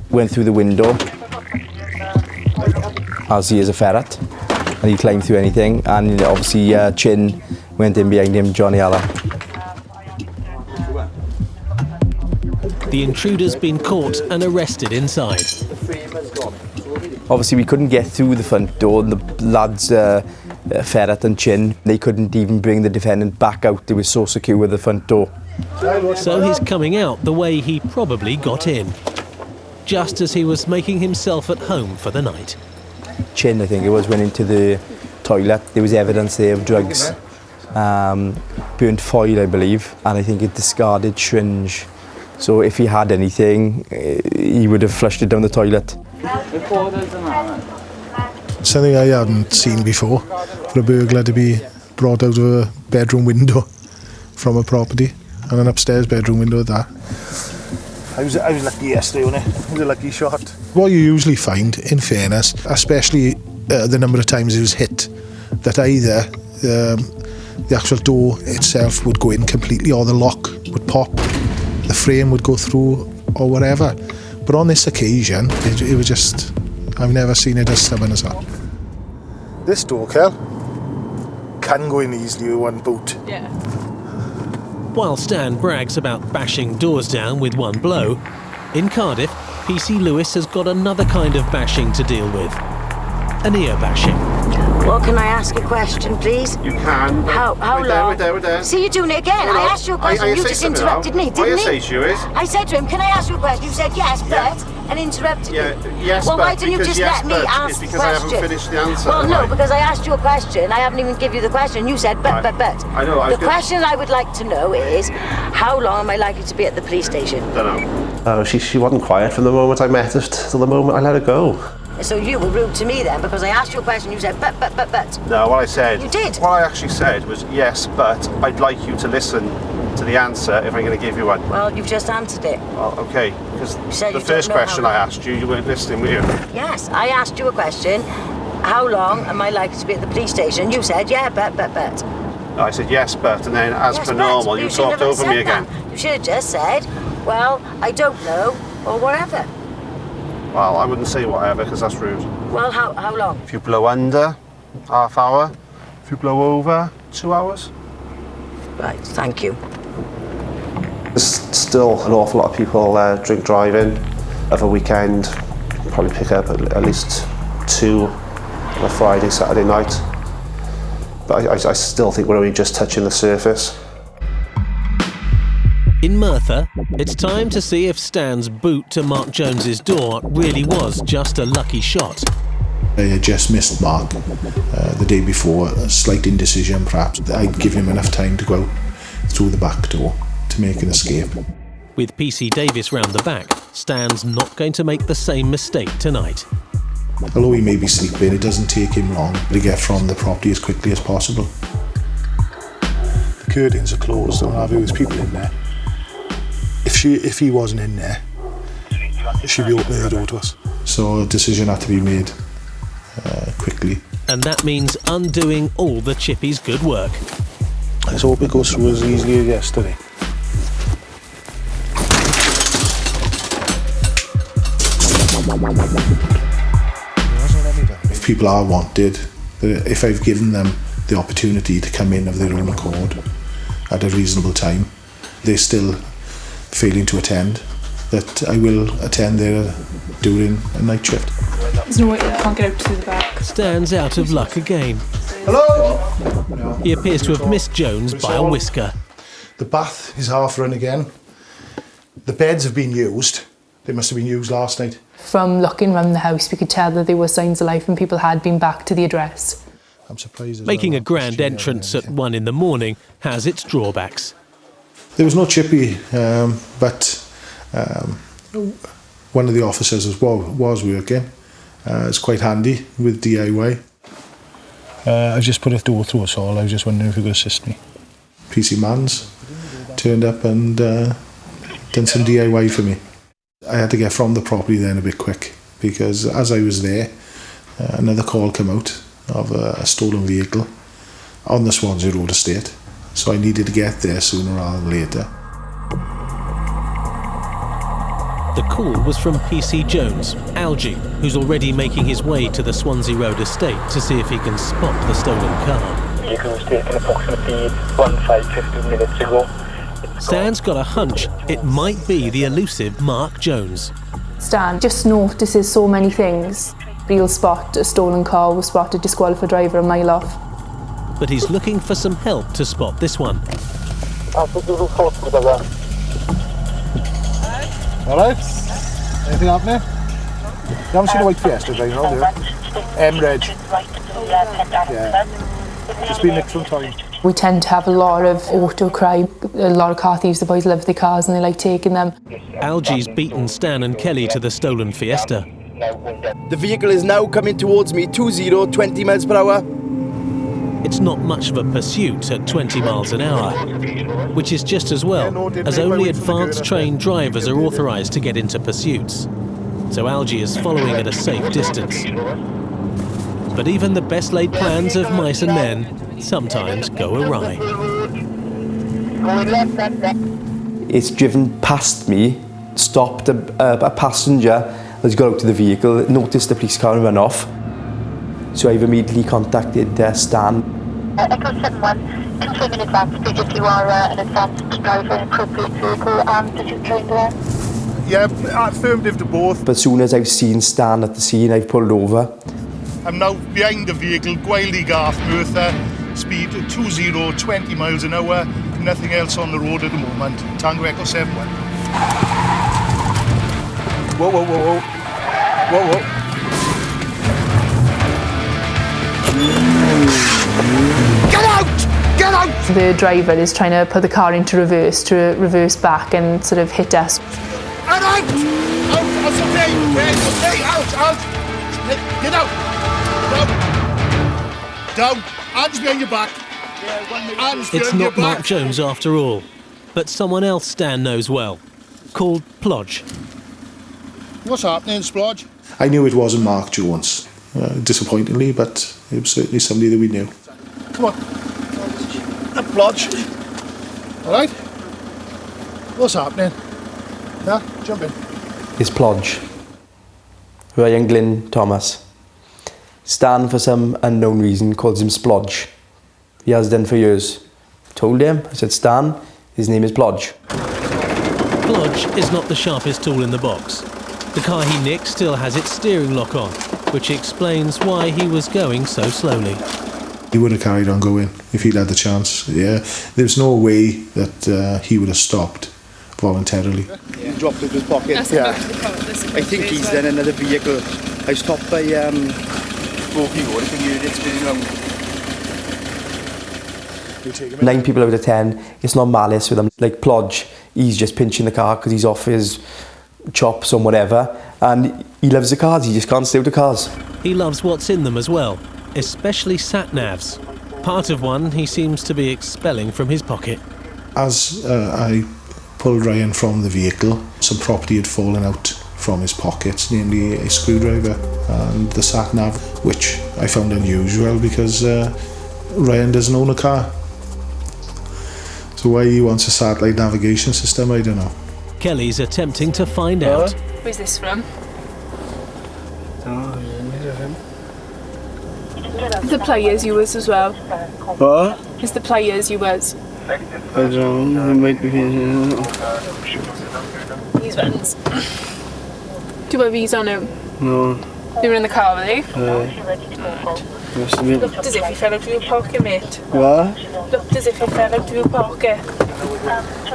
Speaker 9: went through the window as he is a ferret, and he climbed through anything. And obviously Chin went in behind him, Johnny Allen.
Speaker 1: The intruder's been caught and arrested inside.
Speaker 9: Obviously we couldn't get through the front door, and the lads, Ferret and Chin, they couldn't even bring the defendant back out. They were so secure with the front door.
Speaker 1: So he's coming out the way he probably got in, just as he was making himself at home for the night.
Speaker 9: Chin, I think it was, went into the toilet. There was evidence there of drugs, burnt foil, I believe, and I think a discarded syringe. So if he had anything, he would have flushed it down the toilet.
Speaker 5: Something I hadn't seen before, for a burglar to be brought out of a bedroom window from a property, and an upstairs bedroom window at that.
Speaker 17: I was lucky yesterday, wasn't it? It was a lucky shot.
Speaker 5: What you usually find, in fairness, especially the number of times it was hit, that either the actual door itself would go in completely, or the lock would pop, the frame would go through, or whatever. But on this occasion, it was just, I've never seen it as stubborn as that.
Speaker 17: This door, Kel, can go in easily with one boot.
Speaker 13: Yeah.
Speaker 1: While Stan brags about bashing doors down with one blow, in Cardiff, PC Lewis has got another kind of bashing to deal with. An ear bashing.
Speaker 16: Well, can I ask a question, please?
Speaker 14: You can.
Speaker 16: How long?
Speaker 14: We're there.
Speaker 16: See, you're doing it again.
Speaker 14: No,
Speaker 16: I asked you a question, you just interrupted me, didn't you?
Speaker 14: What I say to you is...
Speaker 16: I said to him, can I ask you a question? You said yes, but, and interrupted me.
Speaker 14: Yes,
Speaker 16: well,
Speaker 14: but,
Speaker 16: why didn't you just let me ask the question?
Speaker 14: Because I haven't finished the answer.
Speaker 16: Well, no, because I asked you a question. I haven't even given you the question. You said, but.
Speaker 14: I know.
Speaker 16: The question I would like to know is, how long am I likely to be at the police station?
Speaker 14: Don't know.
Speaker 15: She wasn't quiet from the moment I met her till the moment I let her go.
Speaker 16: So you were rude to me then, because I asked you a question, you said, but.
Speaker 14: No, what I said...
Speaker 16: You did?
Speaker 14: What I actually said was, yes, but I'd like you to listen to the answer if I'm going to give you one.
Speaker 16: Well, you've just answered it.
Speaker 14: Well, okay, because
Speaker 16: the
Speaker 14: first question I asked you, you weren't listening, were you?
Speaker 16: Yes, I asked you a question. How long am I likely to be at the police station? You said, yeah, but.
Speaker 14: No, I said, yes, but, and then as per normal, you talked over me again.
Speaker 16: You should have just said, well, I don't know, or whatever.
Speaker 14: Well, I wouldn't say whatever, because that's rude.
Speaker 16: Well, how long?
Speaker 14: If you blow under, half hour. If you blow over, 2 hours.
Speaker 16: Right, thank you.
Speaker 15: There's still an awful lot of people drink driving. Of a weekend, probably pick up at least 2 on a Friday, Saturday night. But I still think we're only just touching the surface.
Speaker 1: In Merthyr, it's time to see if Stan's boot to Mark Jones's door really was just a lucky shot.
Speaker 5: I had just missed Mark the day before, a slight indecision perhaps. I'd give him enough time to go out through the back door to make an escape.
Speaker 1: With PC Davis round the back, Stan's not going to make the same mistake tonight.
Speaker 5: Although he may be sleeping, it doesn't take him long to get from the property as quickly as possible.
Speaker 17: The curtains are closed, and there was people in there. If he wasn't in there, she'd be opening the door to us.
Speaker 5: So a decision had to be made quickly.
Speaker 1: And that means undoing all the Chippy's good work.
Speaker 17: Let's hope it goes through as easily as yesterday.
Speaker 5: If people are wanted, if I've given them the opportunity to come in of their own accord at a reasonable time, they're still failing to attend, that I will attend there during a night shift.
Speaker 13: There's no way you can't get out to the back.
Speaker 1: Stan's out of luck again.
Speaker 5: Hello?
Speaker 1: He appears to have missed Jones by a whisker.
Speaker 5: The bath is half run again. The beds have been used. They must have been used last night.
Speaker 13: From looking around the house, we could tell that there were signs of life and people had been back to the address.
Speaker 5: I'm surprised.
Speaker 1: Making a grand entrance at 1 in the morning has its drawbacks.
Speaker 5: There was no Chippy, but one of the officers was working. It's quite handy with DIY.
Speaker 17: I've just put a door through us all. I was just wondering if you could assist me.
Speaker 5: PC Mans turned up and done some DIY for me. I had to get from the property then a bit quick, because as I was there, another call came out of a stolen vehicle on the Swansea Road estate. So I needed to get there sooner rather than later.
Speaker 1: The call was from PC Jones, Algie, who's already making his way to the Swansea Road estate to see if he can spot the stolen car.
Speaker 10: The vehicle was taken approximately 15 minutes ago.
Speaker 1: Stan's got a hunch it might be the elusive Mark Jones.
Speaker 13: Stan just notices so many things. He'll spot a stolen car, will spot a disqualified driver a mile off.
Speaker 1: But he's looking for some help to spot this one.
Speaker 17: Alright? Anything happening? You haven't seen a white Fiesta driving around here? Reg. Yeah. Just been nicked from time.
Speaker 13: We tend to have a lot of auto crime, a lot of car thieves. The boys love their cars and they like taking them.
Speaker 1: Algie's beaten Stan and Kelly to the stolen Fiesta.
Speaker 6: The vehicle is now coming towards me, 20 miles per hour.
Speaker 1: It's not much of a pursuit at 20 miles an hour, which is just as well, as only advanced trained drivers are authorised to get into pursuits. So Algie is following at a safe distance. But even the best laid plans of mice and men sometimes go awry.
Speaker 9: It's driven past me, stopped a passenger has got out to the vehicle, noticed the police car and run off. So I've immediately contacted Stan.
Speaker 7: Echo 71, confirm in advance, please, if you are an advanced driver in appropriate vehicle and did you train there?
Speaker 17: Yeah, affirmative to both.
Speaker 9: But as soon as I've seen Stan at the scene, I've pulled over.
Speaker 17: I'm now behind the vehicle, Gwaeldy Garth, Merthyr, speed 20 miles an hour, nothing else on the road at the moment. Tango Echo 71. Whoa, whoa, whoa, whoa. Whoa, whoa. Get out! Get out!
Speaker 13: The driver is trying to put the car into reverse to reverse back and sort of hit us.
Speaker 17: And out! Out! That's okay! Okay! Out! Out! Get out! Down! Down! Hands behind your back.
Speaker 1: It's not Mark Jones after all, but someone else Stan knows well, called Plodge.
Speaker 17: What's happening, Splodge? I knew it wasn't Mark Jones, disappointingly, but it was certainly somebody that we knew. Come on. Plodge. All right? What's happening? Yeah, jump in.
Speaker 9: It's Plodge. Ryan Glyn Thomas. Stan, for some unknown reason, calls him Splodge. He has done for years. Told him, I said, Stan, his name is Plodge.
Speaker 1: Plodge is not the sharpest tool in the box. The car he nicked still has its steering lock on, which explains why he was going so slowly.
Speaker 5: He would have carried on going if he'd had the chance. Yeah, there's no way that he would have stopped voluntarily.
Speaker 6: He dropped it in his pocket. I think he's in another vehicle. I stopped by Smoky Road. I think you did spinning around.
Speaker 9: 9 people out of 10, it's not malice with him. Like Plodge, he's just pinching the car because he's off his chops or whatever, and he loves the cars, he just can't stay with the cars.
Speaker 1: He loves what's in them as well, especially sat-navs. Part of one he seems to be expelling from his pocket.
Speaker 5: As I pulled Ryan from the vehicle, some property had fallen out from his pockets, namely a screwdriver and the sat-nav, which I found unusual because Ryan doesn't own a car. So why he wants a satellite navigation system, I don't know.
Speaker 1: Kelly's attempting to find out.
Speaker 13: Where's this from? The players you was as well.
Speaker 18: What?
Speaker 13: It's the players you was.
Speaker 18: I don't know, it might be here.
Speaker 13: These ones. Do you have these on them?
Speaker 18: No.
Speaker 13: They were in the car, were they?
Speaker 18: Must have been.
Speaker 13: Looked as if he fell out of your pocket, mate.
Speaker 18: What?
Speaker 13: Looked as if he fell out of your pocket.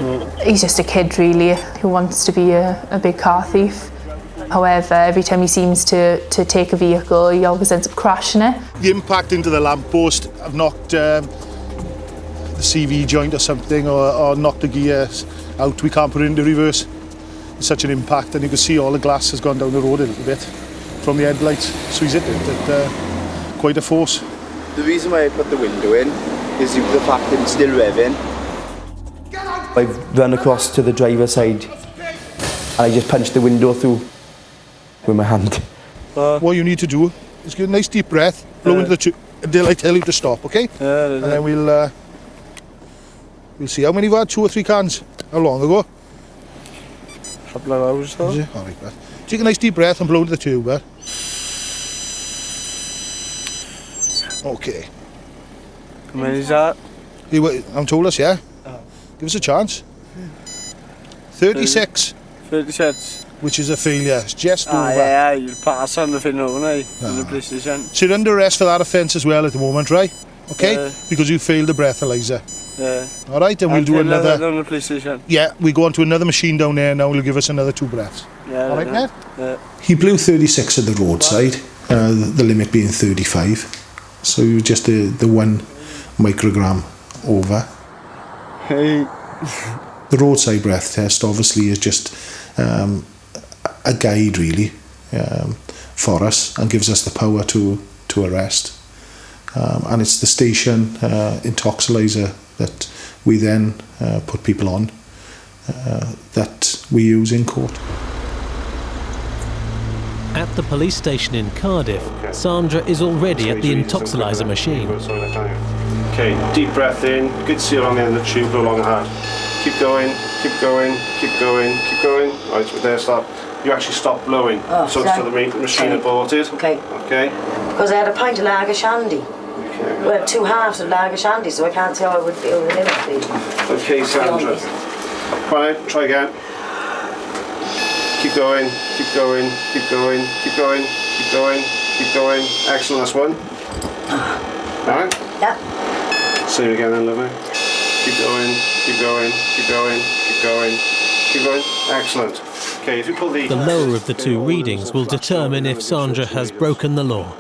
Speaker 18: No.
Speaker 13: He's just a kid, really, who wants to be a big car thief. However, every time he seems to take a vehicle, he always ends up crashing it.
Speaker 17: The impact into the lamppost have knocked the CV joint or something, or knocked the gear out. We can't put it into reverse. It's such an impact, and you can see all the glass has gone down the road a little bit from the headlights. So he's hit it at quite a force.
Speaker 6: The reason why I put the window in is due to the fact that it's still revving.
Speaker 9: I've run across to the driver's side and I just punched the window through with my hand.
Speaker 17: What you need to do is get a nice deep breath, blow into the tube until I tell you to stop, okay? And then we'll see how many you've had, 2 or 3 cans. How long ago?
Speaker 18: couple of hours though.
Speaker 17: Is it? All right, bud. Take a nice deep breath and blow into the tube, bud. Okay.
Speaker 18: How many is that?
Speaker 17: I'm told us, yeah? Give us a chance. 36.
Speaker 18: 36.
Speaker 17: Which is a failure. It's just over.
Speaker 18: Yeah, you'll pass on the thing, won't I? In the police station.
Speaker 17: So you're under arrest for that offence as well at the moment, right? Okay?
Speaker 18: Yeah.
Speaker 17: Because you failed the breathalyzer.
Speaker 18: Yeah.
Speaker 17: All right, and we'll do another.
Speaker 18: On the police station.
Speaker 17: Yeah, we go on to another machine down there now. Will give us another 2 breaths.
Speaker 18: Yeah.
Speaker 17: All right, mate?
Speaker 18: Yeah.
Speaker 5: He blew 36 at the roadside, the limit being 35. So you were just the 1 microgram over.
Speaker 18: Hey.
Speaker 5: The roadside breath test obviously is just a guide really for us and gives us the power to arrest. And it's the station intoxilizer that we then put people on that we use in court.
Speaker 1: At the police station in Cardiff, Sandra is already at the intoxilizer machine.
Speaker 15: Okay, deep breath in, good seal on the end of the tube, blow long and hard. Keep going, keep going, keep going, keep going. Right, there, stop. You actually stop blowing.
Speaker 16: Oh,
Speaker 15: so it's to the machine aborted.
Speaker 16: Okay.
Speaker 15: Okay.
Speaker 16: Because I had a pint of lager shandy. Okay. Well, 2 halves of lager shandy, so I can't tell I would be over the limit, please.
Speaker 15: Okay, Sandra. Right, try again. Keep going, keep going, keep going, keep going, keep going, keep going. Excellent, that's 1. Alright?
Speaker 16: Yeah.
Speaker 15: Same again then, lovely. Keep going, keep going, keep going, keep going, keep going. Excellent. Okay, if you pull the
Speaker 1: lower of the 2 readings will determine if Sandra has broken the law.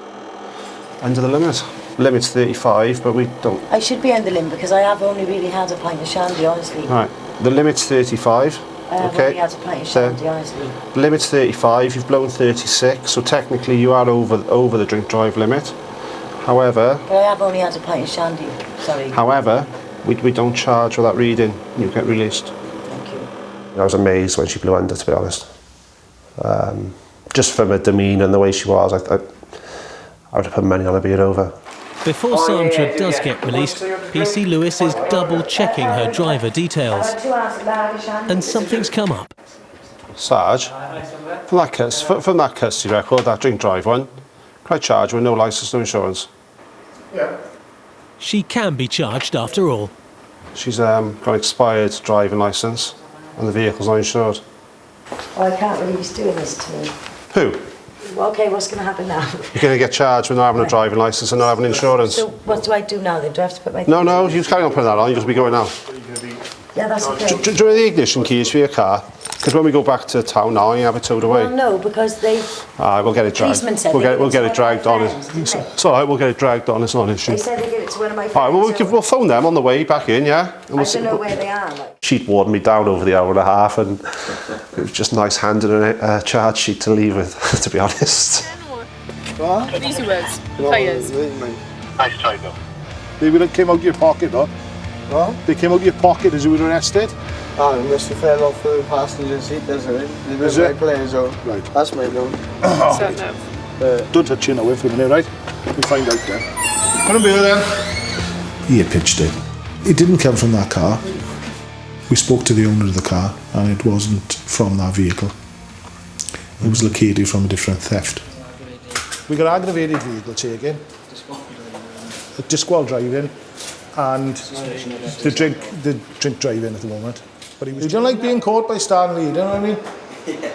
Speaker 15: Under the limit. Limit's 35, but we don't.
Speaker 16: I should be under limit because I have only really had a pint of shandy, honestly.
Speaker 15: Right. The limit's 35.
Speaker 16: I have only had a pint of shandy, honestly.
Speaker 15: The limit's 35. You've blown 36, so technically you are over the drink drive limit. However.
Speaker 16: But I have only had a pint of shandy. Sorry.
Speaker 15: However, we don't charge for that reading. You get released.
Speaker 16: Thank you.
Speaker 15: I was amazed when she blew under, to be honest. Just from her demeanour and the way she was, I would have put money on her being over.
Speaker 1: Before Sandra does get released, PC Lewis is double-checking her driver details. And something's come up.
Speaker 15: Sarge, from that custody record, that drink drive one, can I charge with no licence, no insurance?
Speaker 17: Yeah.
Speaker 1: She can be charged after all.
Speaker 15: She's got an expired driving licence and the vehicle's not insured.
Speaker 16: Well, I can't believe he's doing this to me.
Speaker 15: Who?
Speaker 16: Well, okay, what's going to happen now?
Speaker 15: You're going to get charged with not having a driving licence and not having insurance.
Speaker 16: So what do I do now then? Do I have to put my...
Speaker 15: No, you carry on putting that on, you'll just be going now.
Speaker 16: Yeah, that's okay.
Speaker 15: Do you know the ignition keys for your car? Because when we go back to town now, you have it towed away.
Speaker 16: Well, no, because they...
Speaker 15: We'll get it dragged. We'll get it dragged on. It's all right, we'll get it dragged on, it's not an issue.
Speaker 16: They said they give it to one of my friends.
Speaker 15: All right, we'll phone them on the way back in, yeah? And
Speaker 16: I don't know where they are.
Speaker 15: She'd worn me down over the hour and a half, and it was just nice handing her a charge sheet to leave with, to be honest.
Speaker 13: What? Easy words. Players.
Speaker 10: Nice try though.
Speaker 17: They came out of your pocket, though.
Speaker 18: What?
Speaker 17: They came out of your pocket as you were arrested?
Speaker 18: Oh, it must have fell off the passenger seat, doesn't it?
Speaker 17: Is it?
Speaker 18: Players,
Speaker 17: Right.
Speaker 18: That's my loan.
Speaker 17: Don't touch it now, for a minute, right? We'll find out then. Come here then.
Speaker 5: He had pitched it. It didn't come from that car. We spoke to the owner of the car and it wasn't from that vehicle. It was located from a different theft.
Speaker 17: We got aggravated vehicle taken, disqualified driving, and the drink driving at the moment. But he don't like being caught by Stanley, you know what I mean?
Speaker 18: Yeah.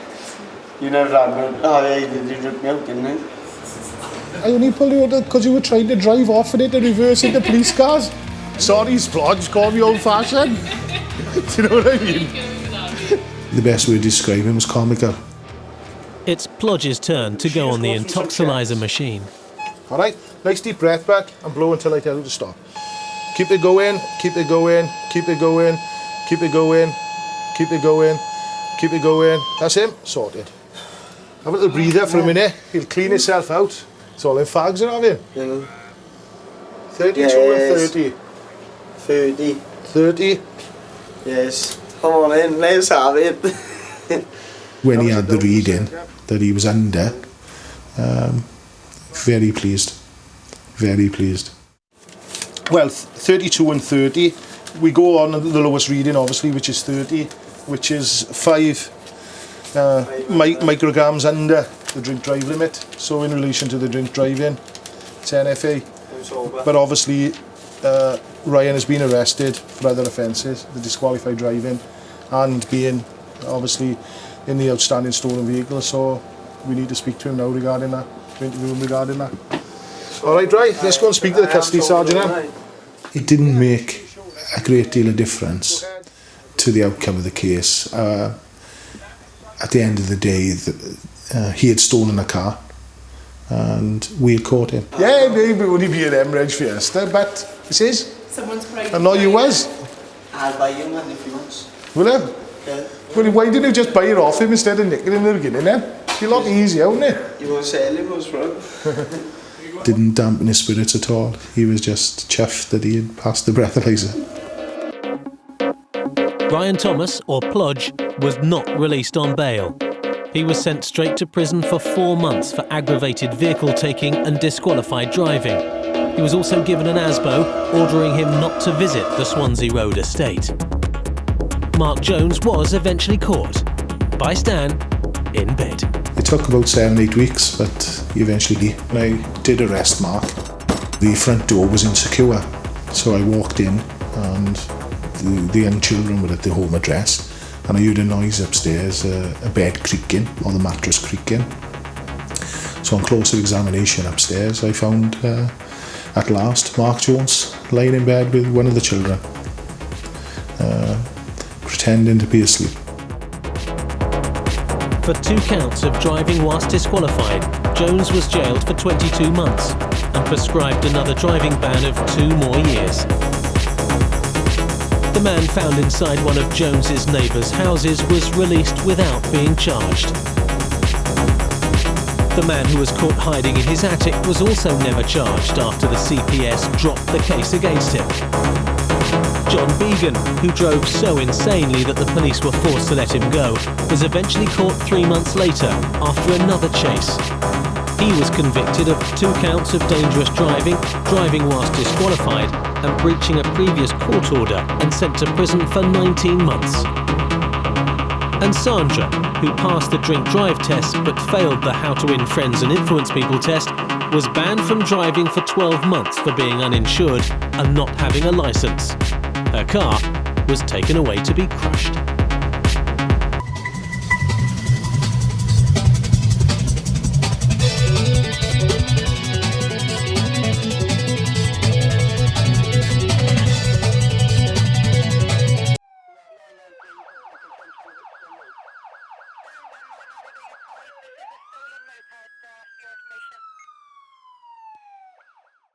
Speaker 18: You never had me. Oh yeah, you drink milk, didn't you?
Speaker 17: I only pulled you out because you were trying to drive off in it and reverse into police cars. Sorry, Splodge, call me old-fashioned. Do you know what I mean?
Speaker 5: The best way to describe him was comical.
Speaker 1: It's Plodge's turn to go on the intoxilizer machine.
Speaker 17: All right, nice deep breath back and blow until I tell you to stop. Keep it going, keep it going, keep it going, keep it going, keep it going, keep it going. That's him, sorted. Have a little breather for a minute, he'll clean himself out. It's all in fags, are you?
Speaker 18: Yeah.
Speaker 17: 32
Speaker 18: yes.
Speaker 17: and 30.
Speaker 18: 30.
Speaker 17: 30?
Speaker 18: Yes. Come on in, let's have it.
Speaker 5: When he had the reading that he was under, very pleased. Very pleased.
Speaker 17: Well, 32 and 30. We go on the lowest reading, obviously, which is 30, which is 5 micrograms under the drink drive limit. So in relation to the drink driving, it's NFA. But obviously, Ryan has been arrested for other offences, the disqualified driving, and being obviously in the outstanding stolen vehicle. So we need to speak to him now regarding that, interview him regarding that. All right, let's go and speak to the custody sergeant now.
Speaker 5: It didn't make a great deal of difference to the outcome of the case. At the end of the day, he had stolen a car and we had caught him.
Speaker 17: Yeah, maybe it would be an M-Reg Fiesta, but this is.
Speaker 8: Someone's pregnant.
Speaker 17: And not you was.
Speaker 18: I'll buy you one if you want.
Speaker 17: Will you?
Speaker 18: Okay.
Speaker 17: Well, why didn't you just buy it off him instead of nicking in the beginning then? It'd be a lot easier, wouldn't it?
Speaker 18: You won't sell it, was wrong.
Speaker 5: Didn't dampen his spirits at all. He was just chuffed that he had passed the breathalyzer.
Speaker 1: Ryan Thomas, or Plodge, was not released on bail. He was sent straight to prison for 4 months for aggravated vehicle taking and disqualified driving. He was also given an ASBO, ordering him not to visit the Swansea Road estate. Mark Jones was eventually caught by Stan in bed.
Speaker 5: It took about 7-8 weeks, but eventually I did arrest Mark. The front door was insecure, so I walked in and the young children were at the home address, and I heard a noise upstairs, a bed creaking, or the mattress creaking. So on closer examination upstairs, I found at last Mark Jones lying in bed with one of the children, pretending to be asleep.
Speaker 1: For 2 counts of driving whilst disqualified, Jones was jailed for 22 months and prescribed another driving ban of 2 more years. The man found inside one of Jones's neighbours' houses was released without being charged. The man who was caught hiding in his attic was also never charged after the CPS dropped the case against him. John Began, who drove so insanely that the police were forced to let him go, was eventually caught 3 months later after another chase. He was convicted of 2 counts of dangerous driving, driving whilst disqualified, and breaching a previous court order, and sent to prison for 19 months. And Sandra, who passed the drink-drive test but failed the How to Win Friends and Influence People test, was banned from driving for 12 months for being uninsured and not having a licence. Her car was taken away to be crushed.